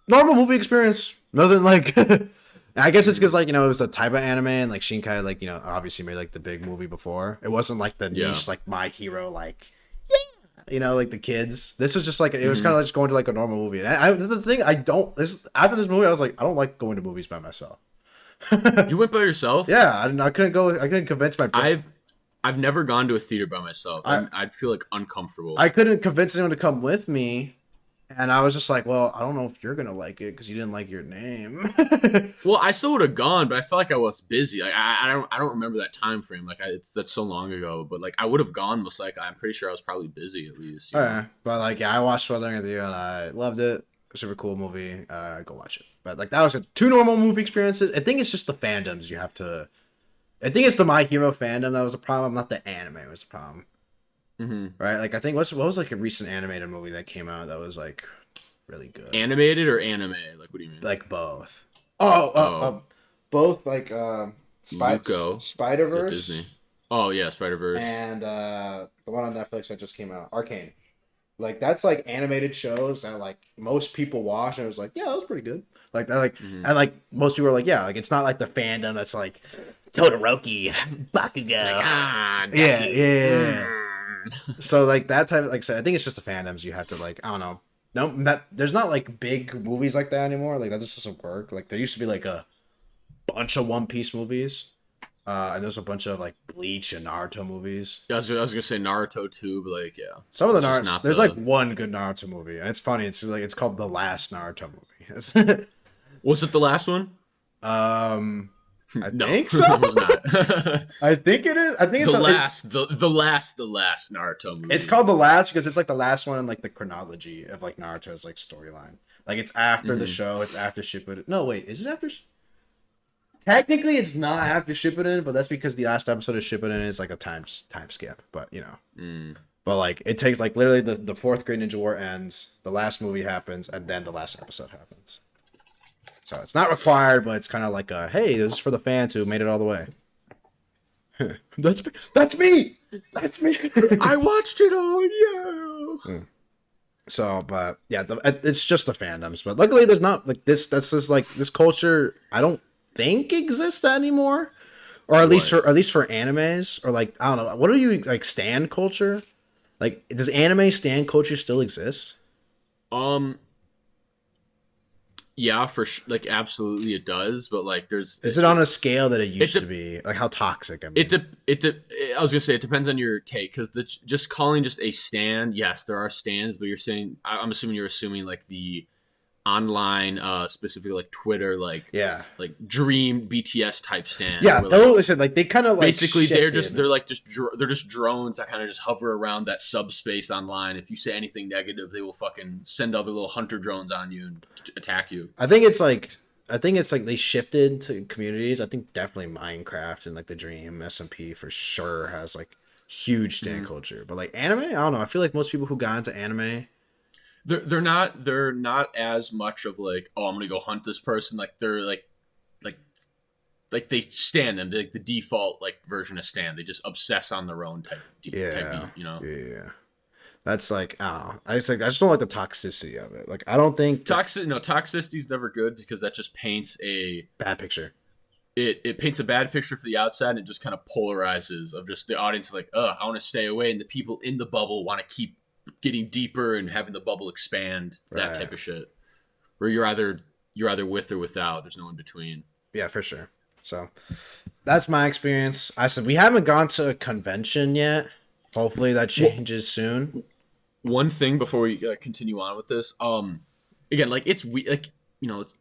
Normal movie experience. Nothing like And I guess it's because like it was a type of anime, and like Shinkai like obviously made like the big movie before. It wasn't like the Yeah. niche like My Hero like like the kids. This was just like it was kind Hmm. of like just going to like a normal movie. And the thing I don't this after this movie I was like I don't like going to movies by myself. You went by yourself? Yeah, I couldn't go. I couldn't convince my I've I've never gone to a theater by myself. I I'd feel like uncomfortable. I couldn't convince anyone to come with me, and I was just like, well, I don't know if you're gonna like it because you didn't like your name. Well, I still would have gone, but I felt like I was busy. Like I don't remember that time frame. Like that's so long ago. But like I would have gone. Most like I'm pretty sure I was probably busy at least. You know. But like I watched Weathering with You and I loved it. Super cool movie. Go watch it. But like that was two normal movie experiences. I think it's just the fandoms you have to. I think it's the My Hero fandom that was the problem, not the anime was the problem. Hmm. Right? Like I think what was like a recent animated movie that came out that was like really good. Animated or anime? Like what do you mean? Like both. Oh, Oh, both like Luco. Spider Is that Verse Disney? Oh yeah, Spider Verse. and the one on Netflix that just came out, Arcane. Like that's like animated shows that like most people watch, and it was like, yeah, that was pretty good. Like that, like Hmm. and like most people are like, yeah, like it's not like the fandom that's like Todoroki, Bakugo, Ah, yeah, Decky. yeah. Mm. So like that type of like, so I think it's just the fandoms you have to like, I don't know. No, that there's not like big movies like that anymore. Like that just doesn't work. Like there used to be like a bunch of One Piece movies, and there's a bunch of like Bleach and Naruto movies. Yeah, I was gonna say Naruto too, but like yeah, Some of the it's just Naruto, not there's like the. one good Naruto movie, and it's funny. It's like it's called the last Naruto movie. Was it the last one? um, I No, think so. it was not. I think it is. I think the it's last, the last Naruto movie. it's called the last because it's like the last one in like the chronology of like Naruto's like storyline. Like it's after the Hmm. show. It's after Shippuden. No, wait, is it after? Technically, it's not after Shippuden, but that's because the last episode of Shippuden is like a time skip. But Mm. but like it takes like literally the fourth Great Ninja War ends, the last movie happens, and then the last episode happens. So it's not required, but it's kind of like a hey, this is for the fans who made it all the way. That's me. That's me. That's me. I watched it all. Yeah. So, but yeah, it's just the fandoms. But luckily, there's not like this. That's just like this culture. I don't think exists anymore, or What? at least for animes, or like I don't know. What do you like stan culture? Like, does anime stan culture still exist? Um. Yeah, like absolutely it does, but like there's Is it on a scale that it used de- to be? Like how toxic? I it mean, I was gonna say it depends on your take because the just calling just a stand. Yes, there are stands, but you're saying I'm assuming you're assuming like the online, specifically like Twitter, yeah, like dream BTS type stands. yeah. Where, like, Those said like they kind of like basically shifted. they're just drones that kind of just hover around that subspace online. If you say anything negative, they will fucking send other little hunter drones on you and attack you. I think it's like they shifted to communities. I think definitely Minecraft and like the Dream SMP for sure has like huge stan Mhm. culture. But like anime, I don't know. I feel like most people who got into anime, They're not as much of like, oh, I'm gonna go hunt this person. Like they're like like they stand them. They're like the default like version of stand. They just obsess on their own type yeah, beat, you know. yeah. That's like I don't know. I just don't like the toxicity of it. Like I don't think Toxicity is never good because that just paints a bad picture. it paints a bad picture for the outside and it just kind of polarizes of just the audience like, I want to stay away, and the people in the bubble want to keep getting deeper and having the bubble expand, that Right. type of shit. Where you're either with or without. There's no in between. Yeah, for sure. So that's my experience. I said we haven't gone to a convention yet. Hopefully that changes soon. One thing before we continue on with this, again, like it's like it's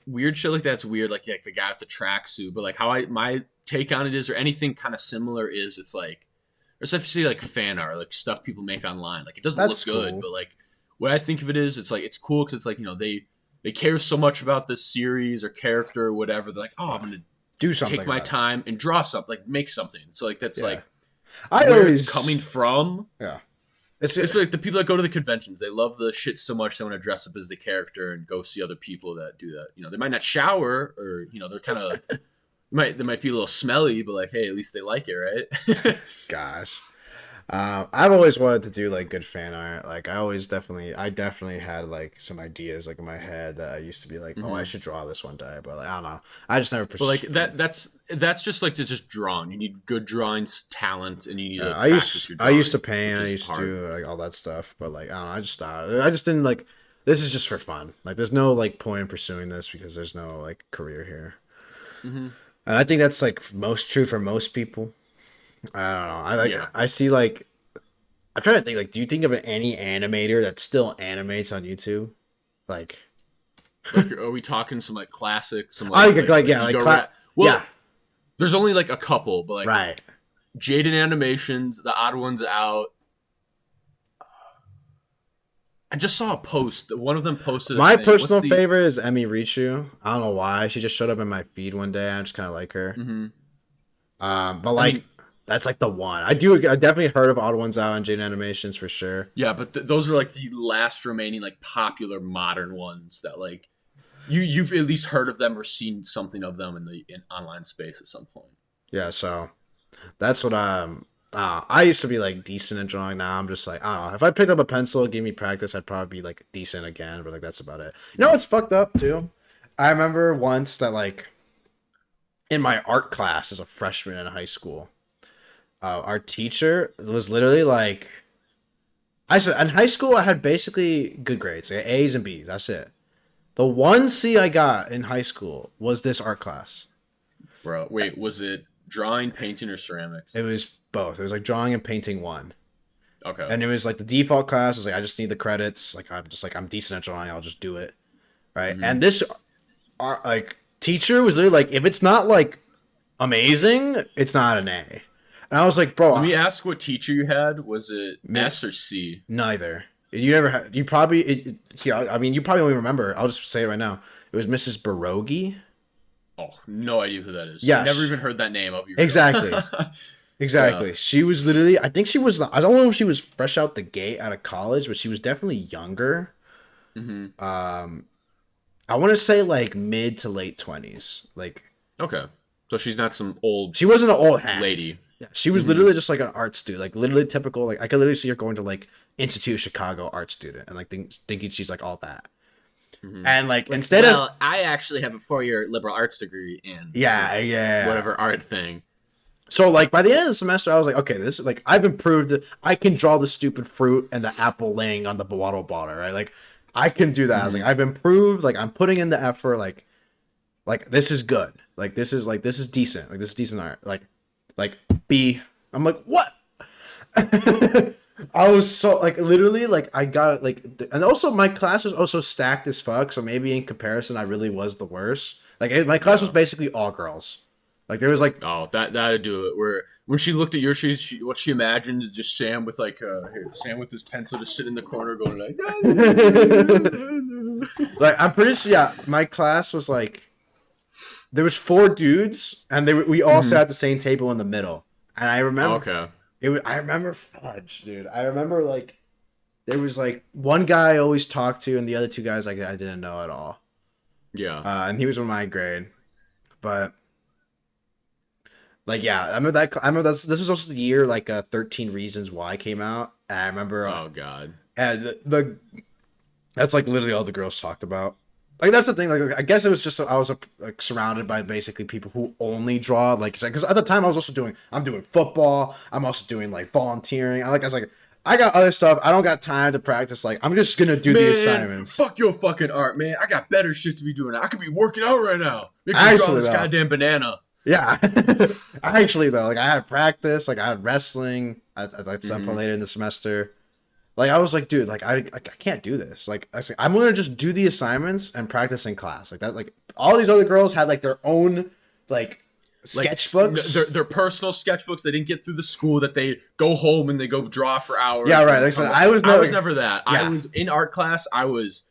weird shit like that's weird. Like the guy with the tracksuit, but like how my take on it is, or anything kind of similar is, it's like there's obviously like fan art, like stuff people make online. Like it doesn't That's look good, cool. but like what I think of it is, it's like it's cool because it's like they care so much about this series or character or whatever. They're like, oh, I'm gonna Do something. take my about it. time and draw something, like make something. So like that's Yeah. like I where always it's coming from. Yeah. It's like the people that go to the conventions, they love the shit so much they want to dress up as the character and go see other people that do that. They might not shower, or they're kind of they might be a little smelly, but like, hey, at least they like it, right? gosh. I've always wanted to do like good fan art. Like I definitely had like some ideas like in my head that I used to be like, oh, I Hmm. should draw this one day, but like I don't know. I just never But like pursued. that's just like, it's just drawn. You need good drawing talent, and you need to practice your I used to drawing, paint. which I is used to hard. do like all that stuff, but like I don't know. I just stopped. I just didn't like. This is just for fun. Like there's no like point in pursuing this because there's no like career here, Hmm. and I think that's like most true for most people. I don't know. Yeah. I see like I'm trying to think like do you think of any animator that still animates on YouTube? Like Like, are we talking some like classic, some I could like yeah, ego rat? yeah, Well, there's only like a couple, but like right. Jaden Animations, the odd ones out. I just saw a post. One of them posted a My thing. What's personal the? favorite is Emi Richu. I don't know why. She just showed up in my feed one day. I just kind of like her. Hmm. But I like mean, that's like the one. I definitely heard of Odd Ones Out and Jane Animations for sure. yeah, but those are like the last remaining like popular modern ones that like you've at least heard of them or seen something of them in the online space at some point. Yeah, so that's what I used to be like decent at drawing. Now I'm just like I don't know. If I picked up a pencil, give me practice, I'd probably be like decent again. But like that's about it. You know what's fucked up too? I remember once that like in my art class as a freshman in high school, our teacher was literally like I said in high school I had basically good grades, like A's and B's. That's it. The one C I got in high school was this art class. Bro, wait, was it drawing, painting, or It ceramics? was both. It was like drawing and painting one. Okay. And it was like the default class was like I just need the credits. Like I'm just like I'm decent at drawing, I'll just do it. Right. Hmm. And this art like teacher was literally like if it's not like amazing, it's not an A. And I was like, bro, Let me ask, what teacher you had. Was it mi- S or C? neither. You never had. You probably. Yeah, I mean, you probably only remember. I'll just say it right now. It was Mrs. Barogi. Oh, no idea who that is. Never Yes, even heard that name. I'll be real. exactly. Yeah. Exactly. She was literally. I think she was. I don't know if she was fresh out the gate out of college, but she was definitely younger. Hmm. I want to say like mid to late 20s. Like Okay. So she's not some old she wasn't an old hat. lady. Yeah, she was Hmm. literally just like an art student, like literally typical. Like I could literally see her going to like Institute of Chicago art student and like thinking she's like all that. Hmm. And like Like, instead of well, I actually have a 4-year liberal arts degree in yeah, yeah. whatever art thing. So like by the end of the semester, I was like, okay, this is like I've improved. I can draw the stupid fruit and the apple laying on the water bottle, right? Like I can do that. I was like, Hmm. I've improved. Like I'm putting in the effort. Like this is good. This is decent. Like this is decent art. Like B. I'm like what? I was so like literally like I got it like and also my class was also stacked as fuck. So maybe in comparison, I really was the worst. Like my class was Yeah. basically all girls. Like there was like Oh, that'd do it. Where when she looked at your shoes, what she imagined is just Sam with like Sam with his pencil just sitting in the corner going like. like I'm pretty sure. Yeah, my class was like there was four dudes, and we all Hmm. sat at the same table in the middle. And I Oh, remember okay. I remember fudge, dude. I remember like there was like one guy I always talked to, and the other two guys like I didn't know at all. Yeah. And he was in my grade, but like yeah, I remember that. I remember this was also the year like 13 Reasons Why came out. And I remember Oh God. and the that's like literally all the girls talked about. Like that's the thing. Like I guess it was just I was like surrounded by basically people who only draw like because at the time I was also I'm doing football. I'm also doing like volunteering. I was like I got other stuff. I don't got time to practice. Like I'm just gonna do the Man, assignments. fuck your fucking art, man. I got better shit to be doing. I could be working out right now. Make me draw Actually this though, goddamn banana. yeah. Actually though, like I had practice. Like I had wrestling at some point Hmm. later in the semester. Like I was like, dude, like I can't do this. Like I said, I'm gonna just do the assignments and practice in class. Like that. Like all these other girls had like their own like Like sketchbooks. their personal sketchbooks. They didn't get through the school that they go home and they go draw for hours. Yeah, right. Like I And said, I was never that. I yeah, was in art class. I was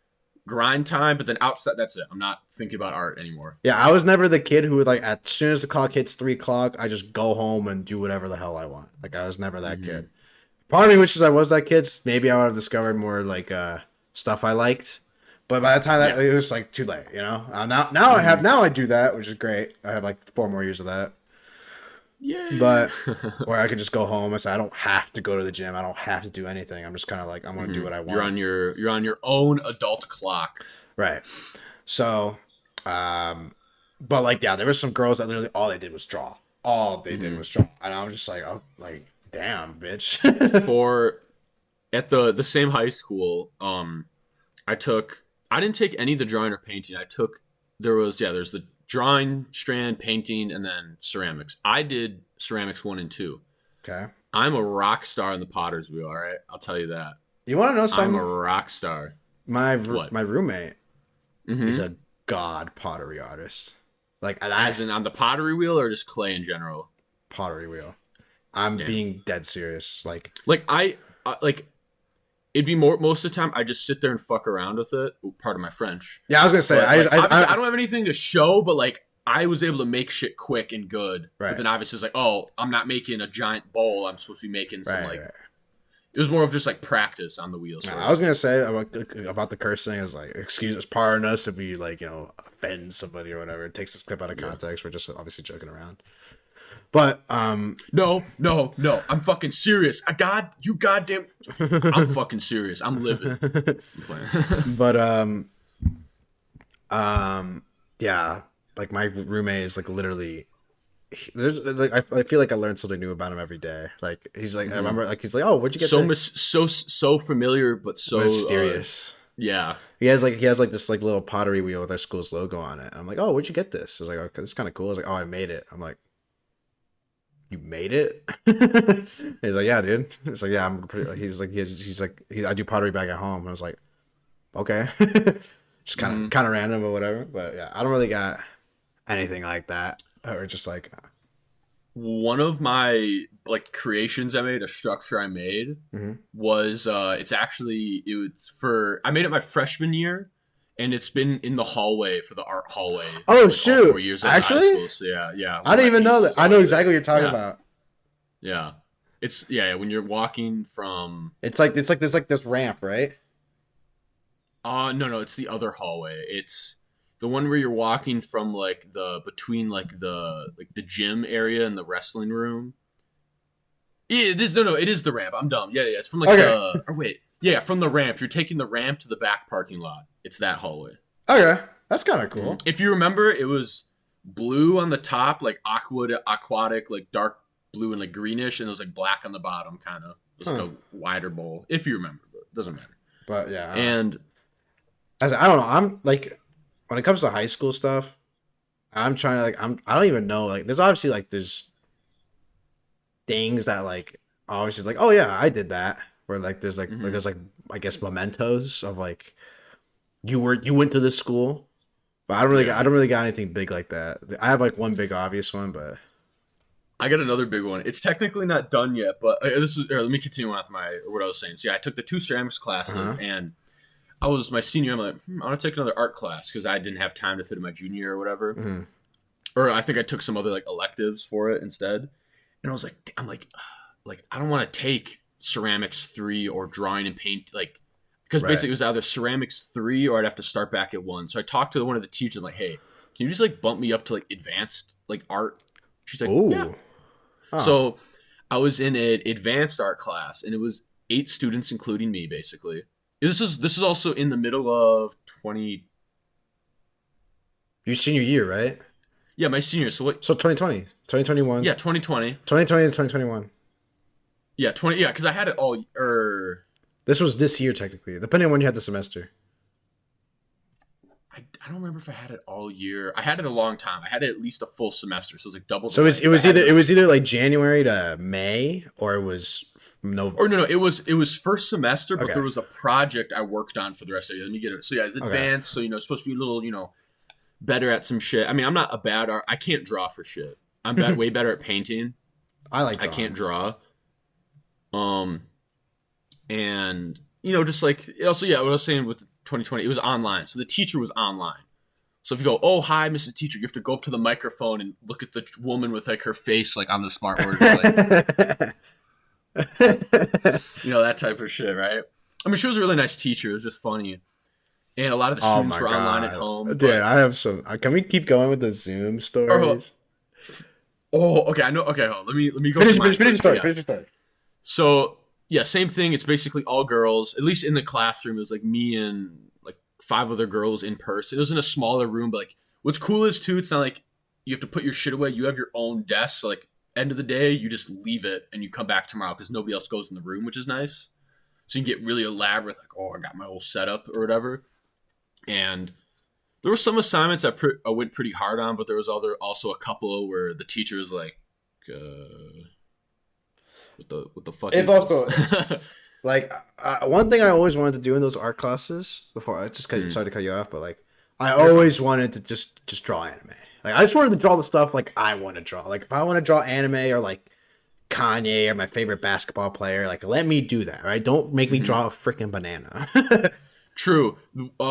grind time, but then outside, that's it. I'm not thinking about art anymore. yeah. I was never the kid who would like as soon as the clock hits 3 o'clock, I just go home and do whatever the hell I want. Like I was never that Hmm. kid. Part of me wishes I was that kid. Maybe I would have discovered more like stuff I liked. But by the time that Yeah. it was like too late, you know. Now I Hmm. have now I do that, which is great. I have like 4 more years of that. Yay! But where I could just go home and say I don't have to go to the gym. I don't have to do anything. I'm just kind of like I'm gonna do what I want. You're on your own adult clock. Right. So, but like yeah, there was some girls that literally all they did was draw. All they did was draw, and I was just like, oh, like damn, bitch. For at the same high school, I didn't take any of the drawing or painting. There's the drawing strand, painting, and then ceramics. I did ceramics 1 and 2. Okay. I'm a rock star in the potter's wheel, all right? I'll tell you that. You want to know I'm a something? rock star. What? My roommate, he's Mm-hmm. a god pottery artist. Like, and As in on the pottery wheel or just clay in general? pottery wheel. I'm Damn. being dead serious. Like, Like like it'd be more most of the time I just sit there and fuck around with it. Ooh, pardon my French. yeah, I was gonna say, But like, obviously I I don't have anything to show, but like I was able to make shit quick and good. right, But then obviously it's like, oh, I'm not making a giant bowl. I'm supposed to be making some right. it was more of just like practice on the wheel. No, Sort I was gonna say about the cursing is like, excuse us, pardon us if we like offend somebody or whatever. It takes this clip out of context. We're just obviously joking around. But No. I'm fucking serious. You goddamn. I'm fucking serious. I'm livid. I'm playing. but yeah, like my roommate is like literally. There's like I feel like I learned something new about him every day. Like he's like I remember like he's like, oh, where'd you get So that? so familiar, but so Mysterious. yeah. He has like this like little pottery wheel with our school's logo on it. I'm like, oh, where'd you get this? I was like, okay, this is kind of cool. I was like, oh, I made it. I'm like, you made it? He's like, yeah, dude. It's like, yeah, I'm pretty. I do pottery back at home. I was like, okay, just kind of random or whatever. But yeah, I don't really got anything like that. Or just like, One of my like creations I made, a structure I made, was it's for I made it my freshman year, and it's been in the hallway for the art hallway. oh All shoot, 4 years of high actually, school. So yeah. One I of didn't my even know pieces that. I know always exactly there. what you're talking Yeah, about. yeah. It's when you're walking from. It's like there's like this ramp, right? No, it's the other hallway. It's the one where you're walking from like between like the gym area and the wrestling room. Yeah, it is. No, it is the ramp. I'm dumb. Yeah. It's from like Okay. or wait. Yeah, from the ramp. You're taking the ramp to the back parking lot. It's that hallway. Okay, that's kind of cool. If you remember, it was blue on the top, like aquatic, like dark blue and like greenish, and it was like black on the bottom, kind of. It was like a wider bowl, if you remember, but it doesn't matter. But yeah, And I don't know. I'm like, when it comes to high school stuff, I'm trying to like, I don't even know. Like, there's obviously like, there's things that like, obviously like, oh yeah, I did that. Where like, there's like, I guess mementos of like, you went to this school, but I don't really got anything big like that. I have like one big obvious one, but I got another big one. It's technically not done yet, but let me continue on with what I was saying. So yeah, I took the 2 ceramics classes, and I was my senior. I'm like, I want to take another art class because I didn't have time to fit in my junior year or whatever. Or I think I took some other like electives for it instead. And I was like, I don't want to take ceramics 3 or drawing and paint because basically it was either ceramics 3 or I'd have to start back at 1. So I talked to one of the teachers like, hey, can you just like bump me up to like advanced like art? She's like, yeah. Oh. So I was in an advanced art class, and it was 8 students, including me, basically. This is also in the middle of 20. Your senior year, right? Yeah, my senior. So what? So 2020, 2021. Yeah, 2020. 2020 to 2021. Yeah, 20. Yeah, because I had it all. This was this year technically, depending on when you had the semester. I don't remember if I had it all year. I had it a long time. I had it at least a full semester, so it was like double. So it was either like January to May, or it was no. Or no, it was first semester, but Okay. there was a project I worked on for the rest of the year. Let me get it. So yeah, it's advanced. So it's supposed to be a little better at some shit. I mean, I'm not a bad art. I can't draw for shit. I'm way better at painting. I can't draw. And just like also, yeah, what I was saying with 2020, it was online, so the teacher was online. So if you go, oh hi, Mrs. Teacher, you have to go up to the microphone and look at the woman with like her face like on the smart board, like, that type of shit, right? I mean, she was a really nice teacher. It was just funny, and a lot of the students were online at home. Dude, I have some. Can we keep going with the Zoom stories? Oh, okay. I know. Okay, hold on. Let me go through Finish, mine finish, finish your first. But story. yeah. Finish your story. So yeah, same thing. It's basically all girls. At least in the classroom, it was like me and like five other girls in person. It was in a smaller room, but like what's cool is too, it's not like you have to put your shit away. You have your own desk. So like end of the day, you just leave it and you come back tomorrow because nobody else goes in the room, which is nice. So you can get really elaborate, like, oh, I got my whole setup or whatever. And there were some assignments I went pretty hard on, but there was also a couple where the teacher was like, what the fuck If is also this? like one thing I always wanted to do in those art classes before I just Mm, sorry to cut you off, but like I you're fine. always wanted to just draw anime. Like I just wanted to draw the stuff like I want to draw. Like if I want to draw anime or like Kanye or my favorite basketball player, like let me do that, right? Don't make me Hmm. draw a freaking banana. True.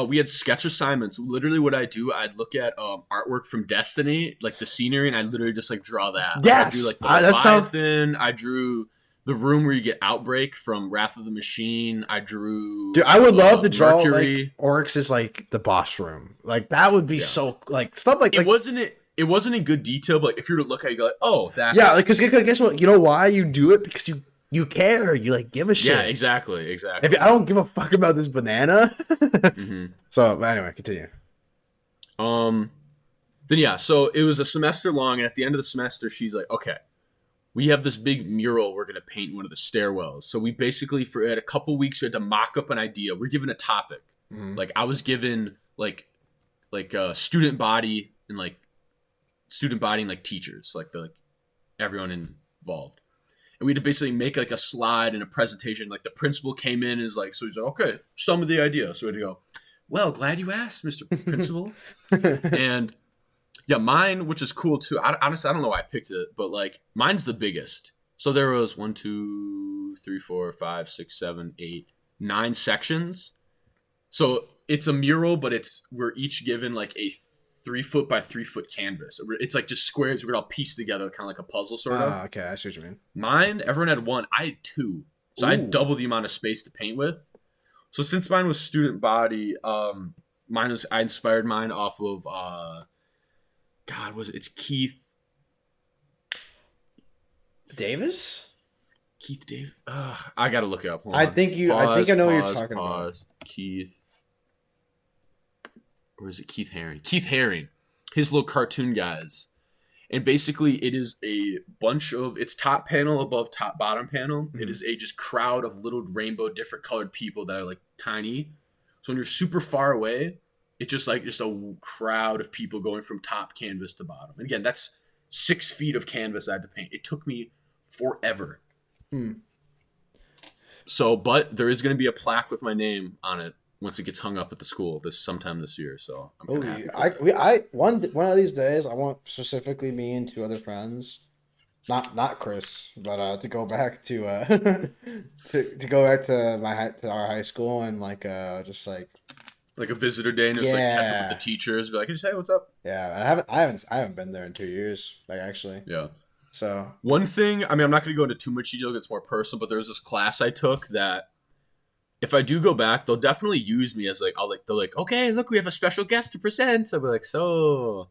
We had sketch assignments. Literally, what I do, I'd look at artwork from Destiny, like the scenery, and I literally just like draw that. Like I drew Yes, like the that sounds. Leviathan. I drew the room where you get Outbreak from Wrath of the Machine. I Dude, drew I would love to draw like Mercury. Oryx is like the boss room. Like that would be Yeah. so like stuff It like wasn't it. It wasn't in good detail, but like, if you were to look at it, you go like, oh, yeah, like that's because guess what? You know why you do it? Because you care. You like give a yeah, shit. exactly, If I exactly. don't give a fuck about this banana. Hmm. So but anyway, continue. Um. Then yeah, so it was a semester long, and at the end of the semester, she's like, okay, we have this big mural we're gonna paint in one of the stairwells. So we basically for at a couple weeks we had to mock up an idea. We're given a topic. Hmm. Like I was given student body and like student body and like teachers, like everyone involved. And we had to basically make like a slide and a presentation. Like the principal came in and is like, so he's like, okay, some of the idea. So we had to go, well, glad you asked, Mr. Principal. And yeah, mine, which is cool too. Honestly, I don't know why I picked it, but like mine's the biggest. So there was one, two, three, four, five, six, seven, eight, nine sections. So it's a mural, but we're each given like a 3 foot by 3 foot canvas. It's like just squares we're all pieced together, kind of like a puzzle, sort of. Ah, okay, I see what you mean. Mine, everyone had one. I had two, so I had Ooh. double the amount of space to paint with. So since mine was student body, mine was I inspired mine off of God, was it? It's Davis? Keith David. Ugh, I gotta look it up. Hold I on. think you I think Pause. I know what you're Pause. talking about. Pause. Keith. Or is it Keith Haring? Keith Haring. His little cartoon guys. And basically, it is a bunch of it's top panel above top bottom panel. It Mhm. is a just crowd of little rainbow, different colored people that are like tiny. So when you're super far away, it's just a crowd of people going from top canvas to bottom. And again, that's 6 feet of canvas I had to paint. It took me forever. Hmm. So, but there is going to be a plaque with my name on it once it gets hung up at the school this sometime this year. So I'm Oh, kind of happy for I that. we I one of these days I want specifically me and two other friends, not Chris, but to go back to to go back to to our high school and like just like Like a visitor day, and just like catch up with the yeah. teachers, be like, just hey, what's up? Yeah, I haven't been there in 2 years, like actually. Yeah. So One thing, I mean, I'm not going to go into too much detail. It's more personal, but there was this class I took that if I do go back, they'll definitely use me as like, they're like, okay, look, we have a special guest to present. So I'll be like, so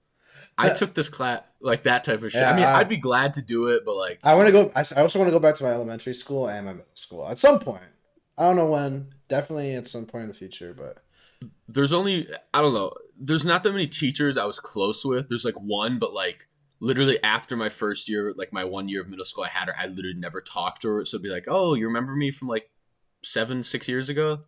I took this class, like that type of shit. I yeah, mean, I'd be glad to do it, but like, I want to go. I also want to go back to my elementary school and my middle school at some point. I don't know when. Definitely at some point in the future, but there's only, I don't know, there's not that many teachers I was close with. There's like one, but like, literally after my first year, like my 1 year of middle school, I had her. I literally never talked to her. So it'd be like, oh, you remember me from like 6 years ago?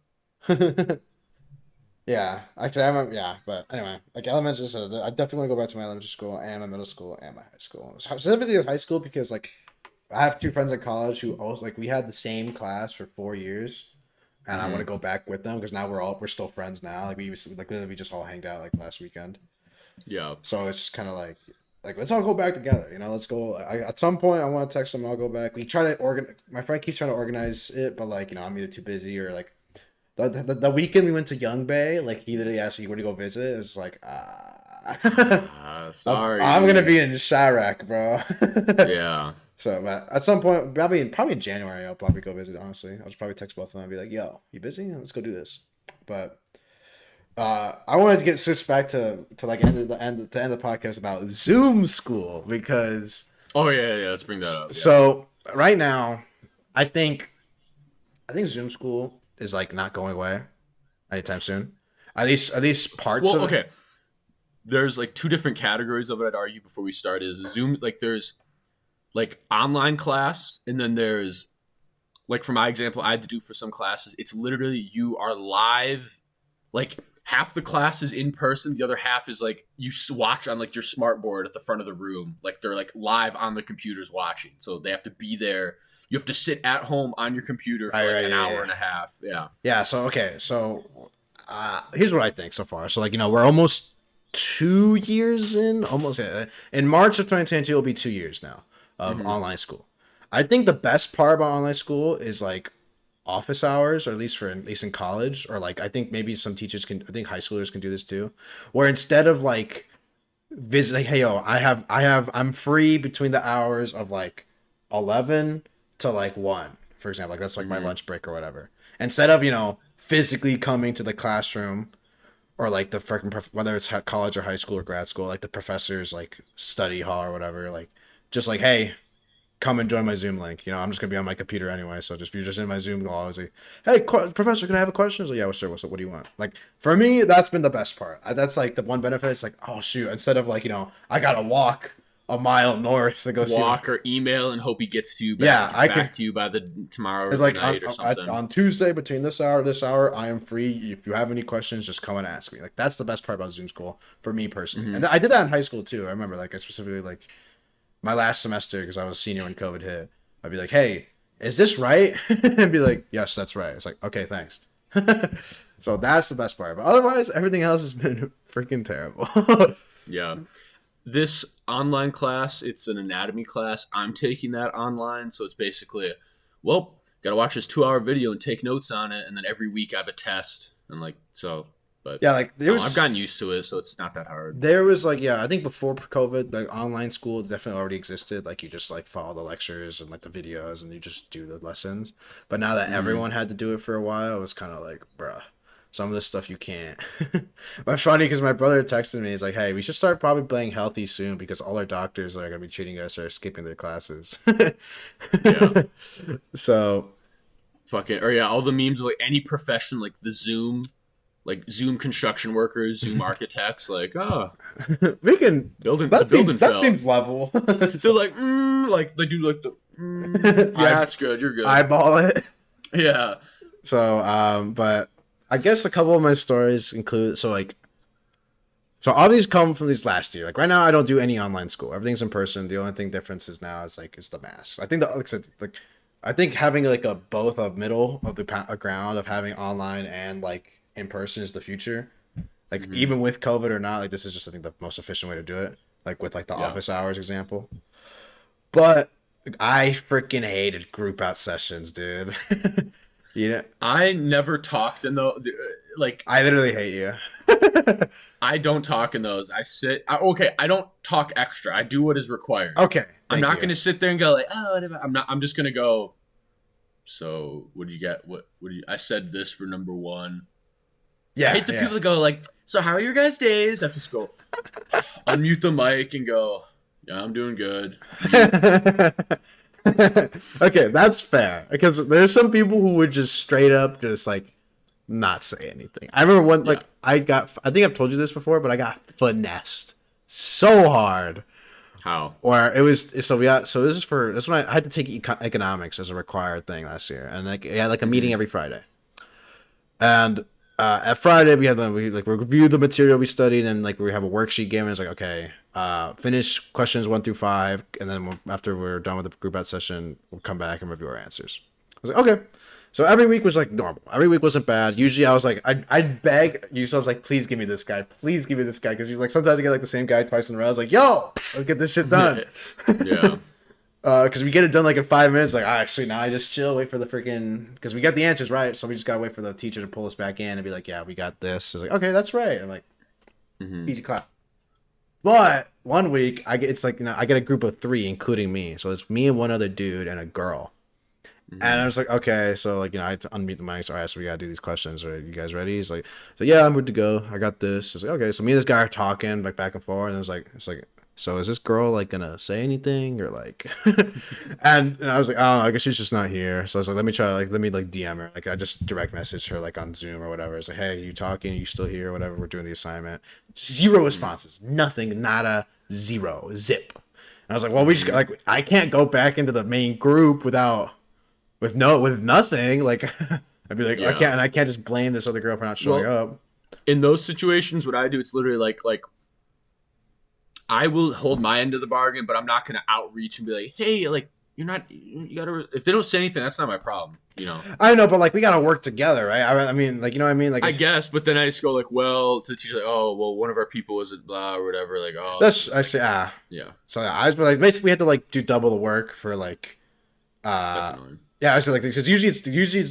yeah. Actually, I remember. Yeah, but anyway, like elementary. So I definitely want to go back to my elementary school and my middle school and my high school. Specifically high school because like I have two friends at college who also like we had the same class for 4 years, and I want to Hmm. go back with them because now we're still friends now. Like like literally we just all hanged out like last weekend. Yeah. So it's just kind of like let's all go back together. You know, let's go. At some point, I want to text them. I'll go back. We try to organize. My friend keeps trying to organize it, but like I'm either too busy or like the weekend we went to Young Bay. Like he literally asked me when to go visit. It's like Ah, I'm gonna sorry. be in Chirac, bro. Yeah. So, but at some point, probably in January, I'll probably go visit. Honestly, I'll just probably text both of them and be like, "Yo, you busy? Let's go do this." But I wanted to get switched back to like end the podcast about Zoom school because Oh yeah. Let's bring that up. Yeah. So right now, I think Zoom school is like not going away anytime soon. At least parts Well, of it. okay. There's like two different categories of it. I'd argue before we start is Zoom. Like there's like online class, and then there's like for my example, I had to do for some classes. It's literally you are live. Like half the class is in person, the other half is like you watch on like your smart board at the front of the room. Like they're like live on the computers watching, so they have to be there. You have to sit at home on your computer for like an hour and a half. Yeah. Yeah. So okay. So here's what I think so far. So like we're almost 2 years in. Almost in March of 2022 will be 2 years now of Mm-hmm. online school. I think the best part about online school is like office hours, or at least in college, or like I think maybe some teachers can. I think high schoolers can do this too, where instead of like visiting, hey yo, I'm free between the hours of like 11 to like 1, for example. Like that's like my Mm-hmm. lunch break or whatever. Instead of physically coming to the classroom, or like the freaking whether it's college or high school or grad school, like the professor's like study hall or whatever, like just like, hey, come and join my Zoom link. I'm just gonna be on my computer anyway, so just if you're just in my Zoom call, I was like, hey, professor, can I have a question? I was like, yeah, well, sure. What's up? What do you want? Like for me, that's been the best part. That's like the one benefit. It's like, oh shoot, instead of like I gotta walk a mile north to go see my. Walk or email and hope he Yeah, gets I can. back to you by the tomorrow or It's the like night or something. on Tuesday between this hour, I am free. If you have any questions, just come and ask me. Like that's the best part about Zoom school for me personally. Mm-hmm. And I did that in high school too. I remember like I specifically like my last semester because I was a senior when COVID hit. I'd be like, hey, is this right? And be like, yes, that's right. It's like, okay, thanks. So that's the best part. But otherwise, everything else has been freaking terrible. Yeah. This online class, it's an anatomy class. I'm taking that online, so it's basically, well, gotta watch this 2 hour video and take notes on it, and then every week I have a test, and like so. But Yeah, like there no, I've was gotten used to it, so it's not that hard. like yeah, I think before COVID, like online school definitely already existed. Like you just like follow the lectures and like the videos and you just do the lessons. But now that Mm-hmm. everyone had to do it for a while, it was kind of like, bruh, some of this stuff you can't. But it's funny because my brother texted me. He's like, "Hey, we should start probably playing healthy soon because all our doctors are gonna be treating us or skipping their classes." Yeah. So Fucking or yeah, all the memes of like any profession, like Zoom construction workers, Zoom architects, like we can. the building That fell. seems level. They're like they do like the yeah, I that's good. You're good. eyeball it. Yeah. So, but I guess a couple of my stories include so all these come from these last year. Like right now, I don't do any online school. Everything's in person. The only thing difference is now is the mask. I think like I said, like I think having like a middle of the a ground of having online and like in person is the future. Like Hmm. even with COVID or not, like this is just I think the most efficient way to do it. Like with like the Yeah. office hours example. But I freaking hated group out sessions, dude. you know, I never talked in those. Like I literally hate you. I don't talk in those. Okay, I don't talk extra. I do what is required. Okay, I'm thank not you. going to sit there and go like, oh, whatever. I'm not. I'm just going to go. So what do you get? What do you? I said this for number one. I Yeah, hate the yeah. people that go like, so how are your guys' days? I have to just go unmute the mic and go, yeah, I'm doing good. Okay, that's fair because there's some people who would just straight up just like not say anything. I remember one Yeah. like I think I've told you this before, but I got finessed so hard. How? Or it was so this is when I had to take economics as a required thing last year, and like I had like a meeting Hmm. every Friday. And at Friday we review the material we studied, and like we have a worksheet given. It's like okay, finish questions 1 through 5, and then after we're done with the group out session, we'll come back and review our answers. I was like okay. So every week was like normal. Every week wasn't bad. Usually I was like I'd beg you. So I was like, please give me this guy. Please give me this guy because he's like sometimes I get like the same guy twice in a row. I was like, yo, let's get this shit done. Yeah. Because we get it done like in 5 minutes. Like, all right, sweet. Now I just chill, wait for the freaking. Because we got the answers right, so we just gotta wait for the teacher to pull us back in and be like, yeah, we got this. It's like, okay, that's right. I'm like, Hmm. easy clap. But one week, it's like I get a group of 3, including me. So it's me and one other dude and a girl. And I Hmm. was like, okay, so like I had to unmute the mics. All right, so we gotta do these questions. Are you guys ready? He's like, so yeah, I'm good to go. I got this. I was like, okay, so me and this guy are talking like back and forth, and it's like so is this girl like gonna say anything or like and I was like, oh, I guess she's just not here. So I was like, let me like DM her. Like I just direct message her like on Zoom or whatever. It's like, hey, you talking? You still here? Whatever. We're doing the assignment. Zero Mm-hmm. responses. Nothing. Nada. Zero. Zip. And I was like, well, we just Mm-hmm. like I can't go back into the main group with nothing. Like I'd be like, Yeah. I can't just blame this other girl for not showing Well, up. in those situations, what I do, it's literally like I will hold my end of the bargain, but I'm not going to outreach and be like, hey, like you're not, you gotta. If they don't say anything, that's not my problem, you know. I know, but like we gotta work together, right? I mean, like you know what I mean? Like I it's, guess, but then I just go like, well, to the teacher, like, oh, well, one of our people was at blah or whatever. Like, oh, this that's is I like, say yeah, So yeah, I was like basically we had to like do double the work for like that's uh annoying. yeah I said like because usually it's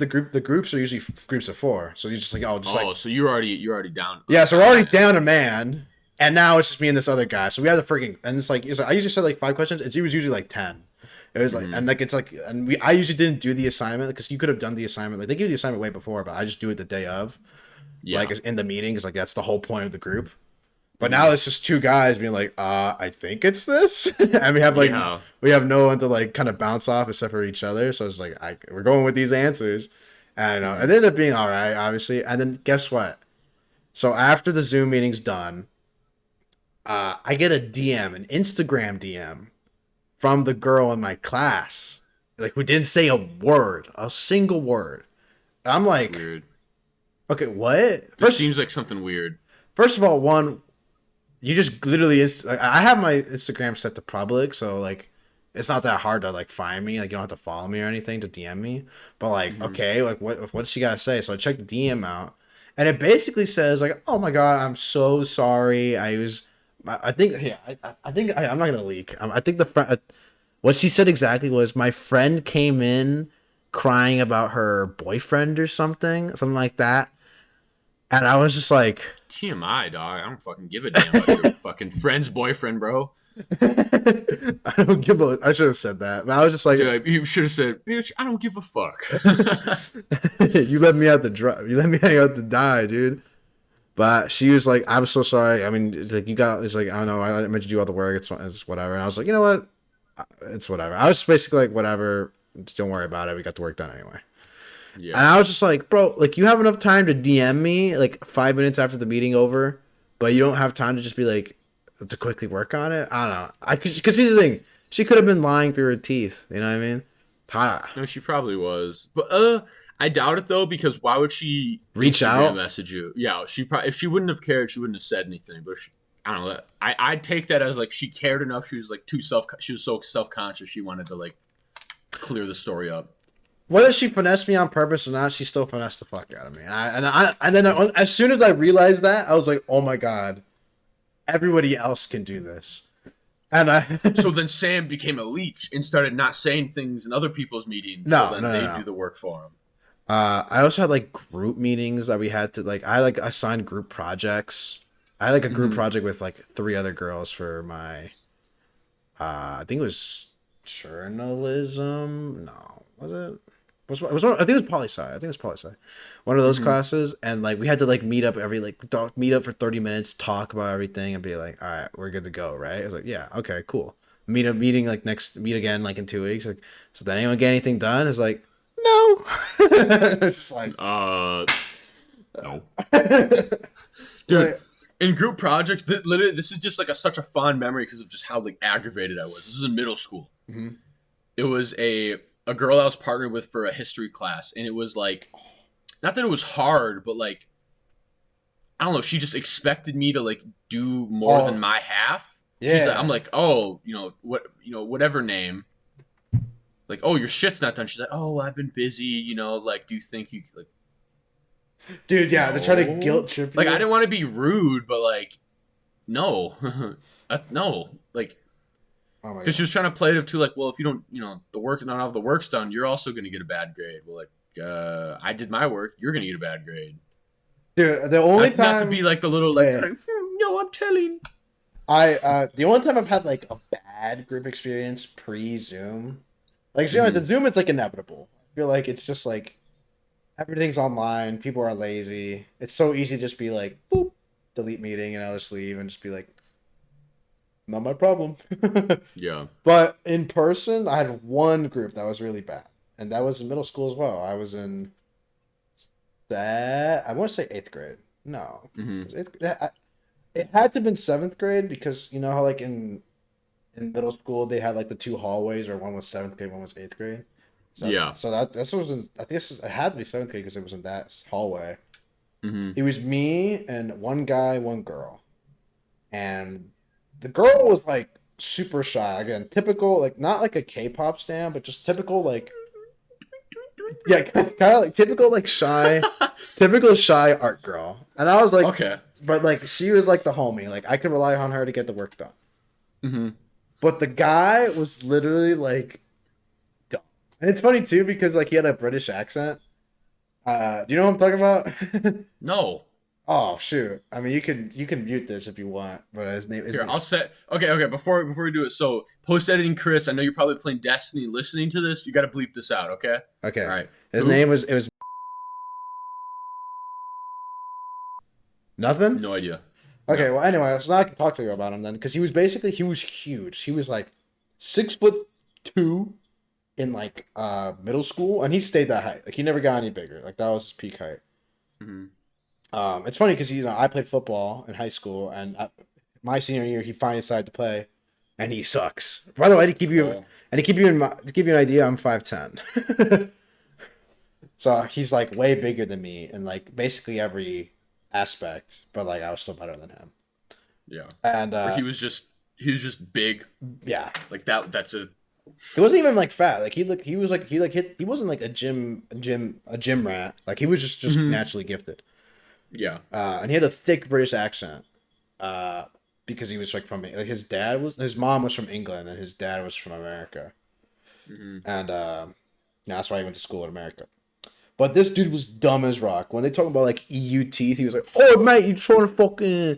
the groups are usually groups of four, so you just like just like Oh, so you're already down yeah, so we're down a already man. down a man, and now it's just me and this other guy. So we have the freaking and it's like I usually said like 5 questions. It was usually like 10. It was like Mm-hmm. and like it's like and we I usually didn't do the assignment because you could have done the assignment like they give you the assignment way before, but I just do it the day of like Yeah. in the meeting because like that's the whole point of the group. But Mm-hmm. now it's just two guys being like, I think it's this, and Yeah. we have no one to like kind of bounce off except for each other. So it's like we're going with these answers, and Mm-hmm. it ended up being all right, obviously. And then guess what? So after the Zoom meeting's done, I get a DM, an Instagram DM from the girl in my class. Like we didn't say a single word. I'm It's like, weird. okay, what? This seems like something weird. First of all, one, you just literally like, I have my Instagram set to public, so like it's not that hard to like find me. Like you don't have to follow me or anything to DM me. But like, Mm-hmm. okay, like what's she gotta say? So I checked the DM out, and it basically says like, "Oh my god, I'm so sorry. I think yeah, I'm not gonna leak. I think the friend, what she said exactly was my friend came in crying about her boyfriend or something like that, and I was just like. TMI, dog. I don't fucking give a damn about your fucking friend's boyfriend, bro. I don't give a. I should have said that, but I was just like, Dude, you should have said, bitch, I don't give a fuck. you let me out to dry. You let me hang out to die, dude. But she was like, I'm so sorry. I mean, it's like you got. It's like I don't know. I meant to do all the work. It's whatever. And I was like, you know what? It's whatever. I was basically like, whatever. Don't worry about it. We got the work done anyway. And Yeah. I was just like, bro, like you have enough time to DM me like 5 minutes after the meeting over, but you don't have time to just be like to quickly work on it. I don't know. I could because here's the thing, she could have been lying through her teeth. You know what I mean? Ha. No, she probably was. But I doubt it though, because why would she Reach Instagram out. message you? Yeah, she probably if she wouldn't have cared, she wouldn't have said anything. But I don't know. I'd take that as like she cared enough. She was like she was so self conscious. She wanted to like clear the story up. Whether she finessed me on purpose or not, she still finessed the fuck out of me. And then as soon as I realized that, I was like, oh my god, everybody else can do this. And I So then Sam became a leech and started not saying things in other people's meetings. So no then no no they no. do the work for him. I also had like group meetings that we had to like assigned group projects. I had like a group Mm-hmm. project with like three other girls for my I think it was journalism. No, was it? Was one, I think it was poli sci. I think it was poli sci. One of those Mm-hmm. classes, and like we had to like meet up every meet up for 30 minutes, talk about everything, and be like, all right, we're good to go, right? I was like, yeah, okay, cool. Meeting like meet again like in 2 weeks. Like, so did anyone get anything done? It's like, no. It's just like, No. Dude, like, in group projects, literally, this is just like such a fond memory because of just how like aggravated I was. This is in middle school. mhm. It was a girl I was partnered with for a history class, and it was like not that it was hard, but like I don't know. She just expected me to like do more than Oh, my half. I'm yeah. like, oh, whatever name. Like, oh, your shit's not done. She's like, oh, I've been busy. Like, do you think you like? Dude, yeah, they try to No. guilt trip Like, I you. didn't want to be rude, but like, no, no, like, Oh my because she god. was trying to play it to like, well, if you don't, the work, not have the work's done, you're also gonna get a bad grade. Well, like, I did my work, you're gonna get a bad grade. Dude, the only Not to be time like the little like, yeah. no, I'm telling. The only time I've had like a bad group experience pre Zoom, like so, Mm-hmm. at Zoom, it's like inevitable. I feel like it's just like everything's online. People are lazy. It's so easy to just be like, boop, delete meeting, and I'll just leave and just be like, not my problem. Yeah. But in person, I had one group that was really bad, and that was in middle school as well. I was in that. I want to say eighth grade. No, Mm-hmm. it was eighth. It had to have been seventh grade because you know how like in middle school they had like the two hallways, or one was seventh grade, one was eighth grade. Yeah. So that's what was in. I think it had to be seventh grade because it was in that hallway. Mm-hmm. It was me and one guy, one girl, and the girl was like super shy. Again, typical like not like a K-pop stan, but just typical like yeah, kind of like typical shy art girl. And I was like, Okay. but like she was like the homie. Like I could rely on her to get the work done. Mm-hmm. But the guy was literally like dumb. And it's funny too because like he had a British accent. Do you know what I'm talking about? No. Oh shoot! I mean, you can mute this if you want, but his Here, name. I'll set. Okay, okay. Before we do it, so post editing, Chris. I know you're probably playing Destiny, listening to this. You got to bleep this out, okay? All Okay, right. his Who? name was it was nothing. No idea. Okay, No. well anyway, so now I can talk to you about him then because he was huge. He was like 6'2" in like middle school, and he stayed that height. Like he never got any bigger. Like that was his peak height. Mm-hmm. It's funny because you know I played football in high school, and my senior year he finally decided to play, and he sucks. By the way, Oh. to give you an idea, I'm 5'10". So he's like way bigger than me in like basically every aspect, but like I was still better than him. Yeah. And Or he was just big yeah, like that. That's a he wasn't even like fat. Like he was like he wasn't like a gym rat. Like he was just Mhm. naturally gifted. Yeah. And he had a thick British accent. Uh, because he was like from like his mom was from England and his dad was from America, Hmm. and that's why he went to school in America. But this dude was dumb as rock. When they talk about like EU teeth, he was like, "Oh mate, you trying to fucking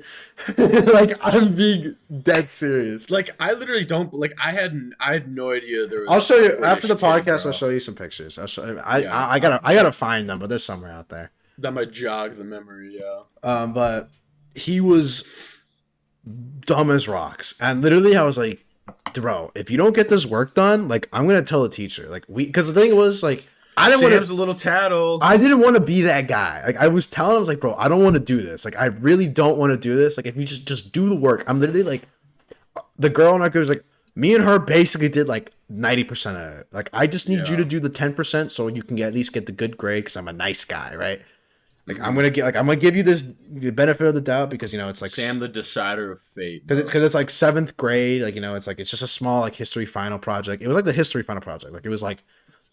like I'm being dead serious." Like I literally don't like. I had no idea there was I'll show a you after British the kid, podcast. I'll bro. show you some pictures. I'll show. Yeah. I gotta find them, but they're somewhere out there. That might jog the memory. Yeah. But he was dumb as rocks, and literally I was like, "Bro, if you don't get this work done, like I'm gonna tell the teacher." Like because the thing was like Sam's a little tattle. I didn't want to be that guy. Like I was telling him, I was like, "Bro, I don't want to do this. Like I really don't want to do this. Like if you just do the work." I'm literally like the girl in our group was like, me and her basically did like 90% of it. Like I just need you to Yeah. do the 10% so you can at least get the good grade because I'm a nice guy, right? Like Hmm. I'm gonna give you this benefit of the doubt because you know it's like Sam, the decider of fate, because bro. it's like seventh grade, like you know it's like it's just a small like history final project. It was like the history final project. Like it was like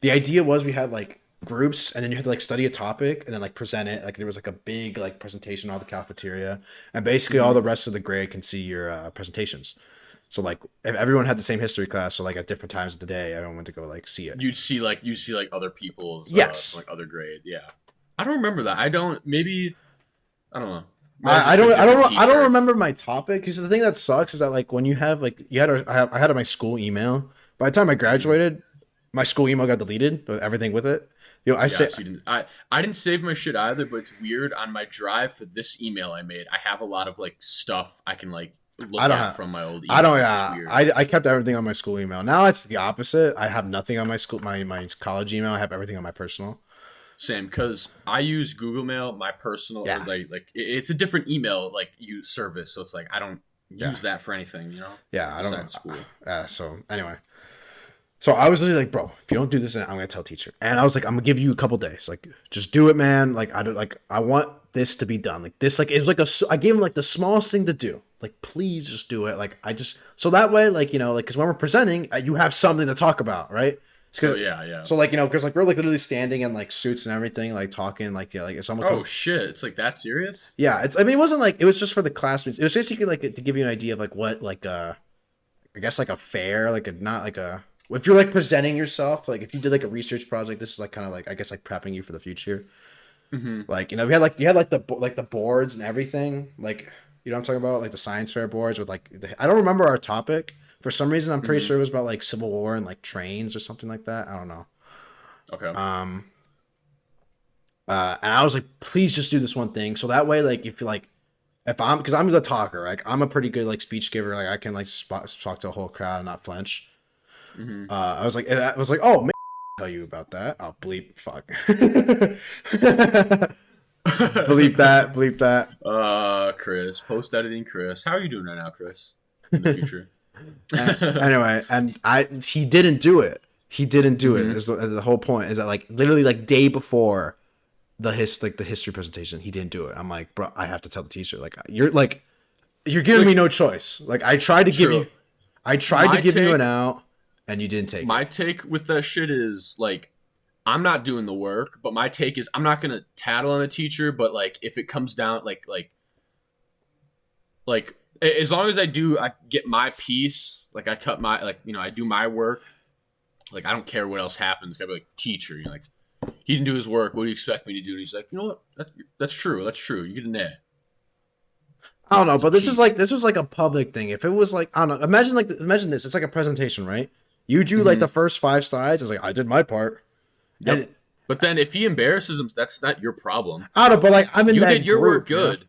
the idea was we had like groups and then you had to like study a topic and then like present it. Like there was like a big like presentation all the cafeteria and basically all Hmm. the rest of the grade can see your presentations. So like if everyone had the same history class, so like at different times of the day, everyone went to go like see it. You'd see like other people's Yes, like other grade. Yeah. I don't remember that. I don't. Maybe I don't know. Might have I just been a don't different I don't teacher. remember my topic because the thing that sucks is that like when you have like I had my school email. By the time I Mhm. graduated, my school email got deleted with everything with it. You know, I Yeah, say so you didn't. I didn't save my shit either, but it's weird. On my drive for this email I made, I have a lot of like stuff I can like I look don't at have from my old I don't email. It's just yeah weird. I kept everything on my school email. Now it's the opposite. I have nothing on my school my college email. I have everything on my personal. Same, because I use Google Mail, my personal, or Yeah, it's a different email like use service, so it's like I don't yeah, use that for anything, yeah. I don't. besides school. So anyway, so I was literally like, bro, if you don't do this, I'm gonna tell teacher. And I was like, I'm gonna give you a couple days. Like, just do it, man. Like, I don't like. I want this to be done. Like this, like it's like I gave him like the smallest thing to do. Like, please just do it. Like, I just so that way, like you know, like because when we're presenting, you have something to talk about, right? So yeah, yeah. So like you know, because like we're like literally standing in like suits and everything, like talking, like yeah, like if someone Oh comes, shit, it's like that serious? yeah, it's. I mean, it wasn't like it was just for the classmates. It was basically like to give you an idea of like what like I guess like a fair, like a not like a if you're like presenting yourself, like if you did like a research project, this is like kind of like I guess like prepping you for the future. Mm-hmm. Like you know, we had like you had like the boards and everything, like you know what I'm talking about, like the science fair boards with like I don't remember our topic for some reason. I'm pretty Mm-hmm. sure it was about like Civil War and like trains or something like that. I don't know. Okay. Um, and I was like, please just do this one thing, so that way, like if you like if I'm, because I'm the talker, like I'm a pretty good like speech giver, like I can like talk to a whole crowd and not flinch. Mm-hmm. I was like, oh, man, tell you about that. I'll bleep, fuck, bleep that. Chris, post editing, Chris. How are you doing right now, Chris? In the future. Anyway, and he didn't do it. He didn't do it. Mm-hmm. Is the whole point is that like literally like day before the history presentation, he didn't do it. I'm like, bro, I have to tell the teacher. Like you're giving me no choice. Like I tried to give True. you, I tried to give you an out, and you didn't take My it. take with that shit is like, I'm not doing the work, but my take is I'm not gonna tattle on a teacher, but like if it comes down like as long as I get my piece, like I cut my like I do my work, like I don't care what else happens. Gotta be like, teacher, like he didn't do his work. What do you expect me to do? And he's like, you know what? That's true. That's true. You get an A. I don't know, It's a but G. this was like a public thing. If it was like I don't know, imagine this. It's like a presentation, right? You do like Mm-hmm. the first 5 slides. It's like I did my part. Yep. And But then if he embarrasses him, that's not your problem. I don't know, but like I'm in You that did your group, work good.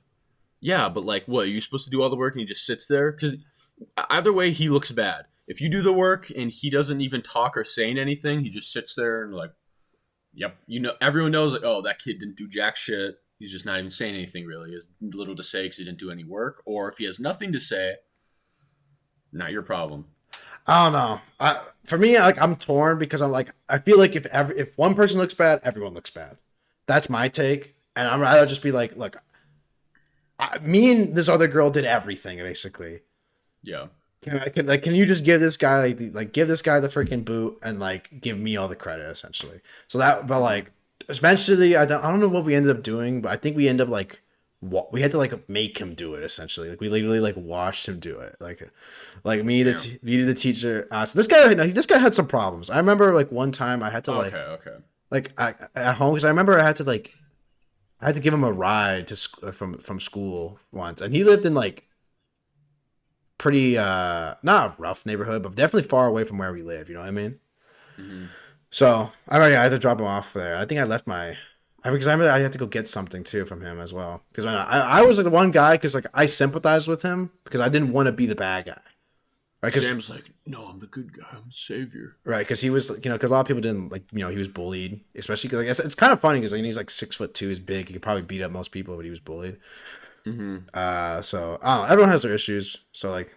Yeah, but like, what? Are you supposed to do all the work and he just sits there? Because either way, he looks bad. If you do the work and he doesn't even talk or say anything, he just sits there and like, yep, everyone knows like, oh, that kid didn't do jack shit. He's just not even saying anything really. He has little to say because he didn't do any work. Or if he has nothing to say, not your problem. I don't know. For me, like I'm torn because I'm like I feel like if one person looks bad, everyone looks bad. That's my take, and I'm rather just be like, look, me and this other girl did everything basically. Yeah. Can you just give this guy give this guy the freaking boot and like give me all the credit essentially? So that, but like eventually, I don't know what we ended up doing, but I think we ended up like what we had to like make him do it essentially. Like we literally like watched him do it. Like me the teacher. So this guy had some problems. I remember like one time I had to Okay. at home because I remember I had to give him a ride to from school once, and he lived in like pretty not a rough neighborhood, but definitely far away from where we live. You know what I mean? Mm-hmm. So I had to drop him off there. I think I left because I remember I had to go get something too from him as well. Because I was like the one guy because like I sympathized with him because I didn't want to be the bad guy. Right? Sam's like, no, I'm the good guy. I'm the savior. Right, because he was, because a lot of people didn't like, he was bullied, especially because I guess it's kind of funny because he's like 6'2", he's big, he could probably beat up most people, but he was bullied. Mm-hmm. So I don't know, everyone has their issues. So like,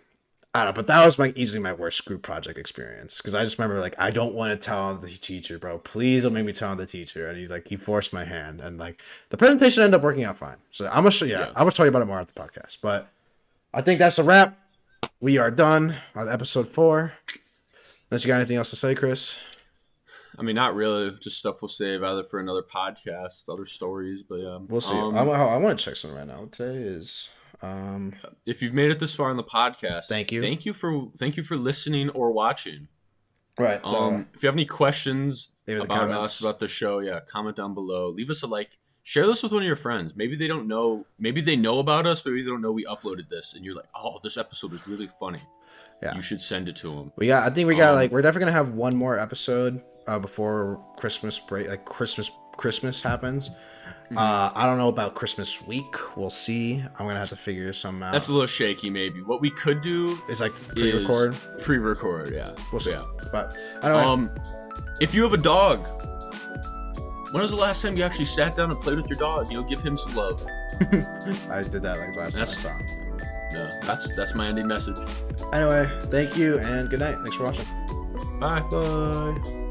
I don't know, but that was like easily my worst group project experience because I just remember like I don't want to tell the teacher, bro. Please don't make me tell the teacher. And he forced my hand, and like the presentation ended up working out fine. So I'm gonna show you. Yeah. I'm gonna tell you about it more at the podcast. But I think that's a wrap. We are done on episode 4. Unless you got anything else to say, Chris? I mean, not really. Just stuff we'll save either for another podcast, other stories. But yeah, We'll see. I want to check something right now. Today is. If you've made it this far in the podcast, thank you. Thank you for listening or watching. Right. If you have any questions about comments. us, about the show, comment down below. Leave us a like. Share this with one of your friends. Maybe they don't know. Maybe they know about us, but maybe they don't know we uploaded this, and you're like, "Oh, this episode was really funny." Yeah. You should send it to them. I think we got we're definitely gonna have one more episode before Christmas break, like Christmas happens. Mm-hmm. I don't know about Christmas week. We'll see. I'm gonna have to figure something out. That's a little shaky, maybe. What we could do is like pre-record. Yeah. We'll see. Yeah. But I don't know. If you have a dog, when was the last time you actually sat down and played with your dog? Give him some love. I did that like last time I saw him. Yeah, that's my ending message. Anyway, thank you and good night. Thanks for watching. Bye. Bye.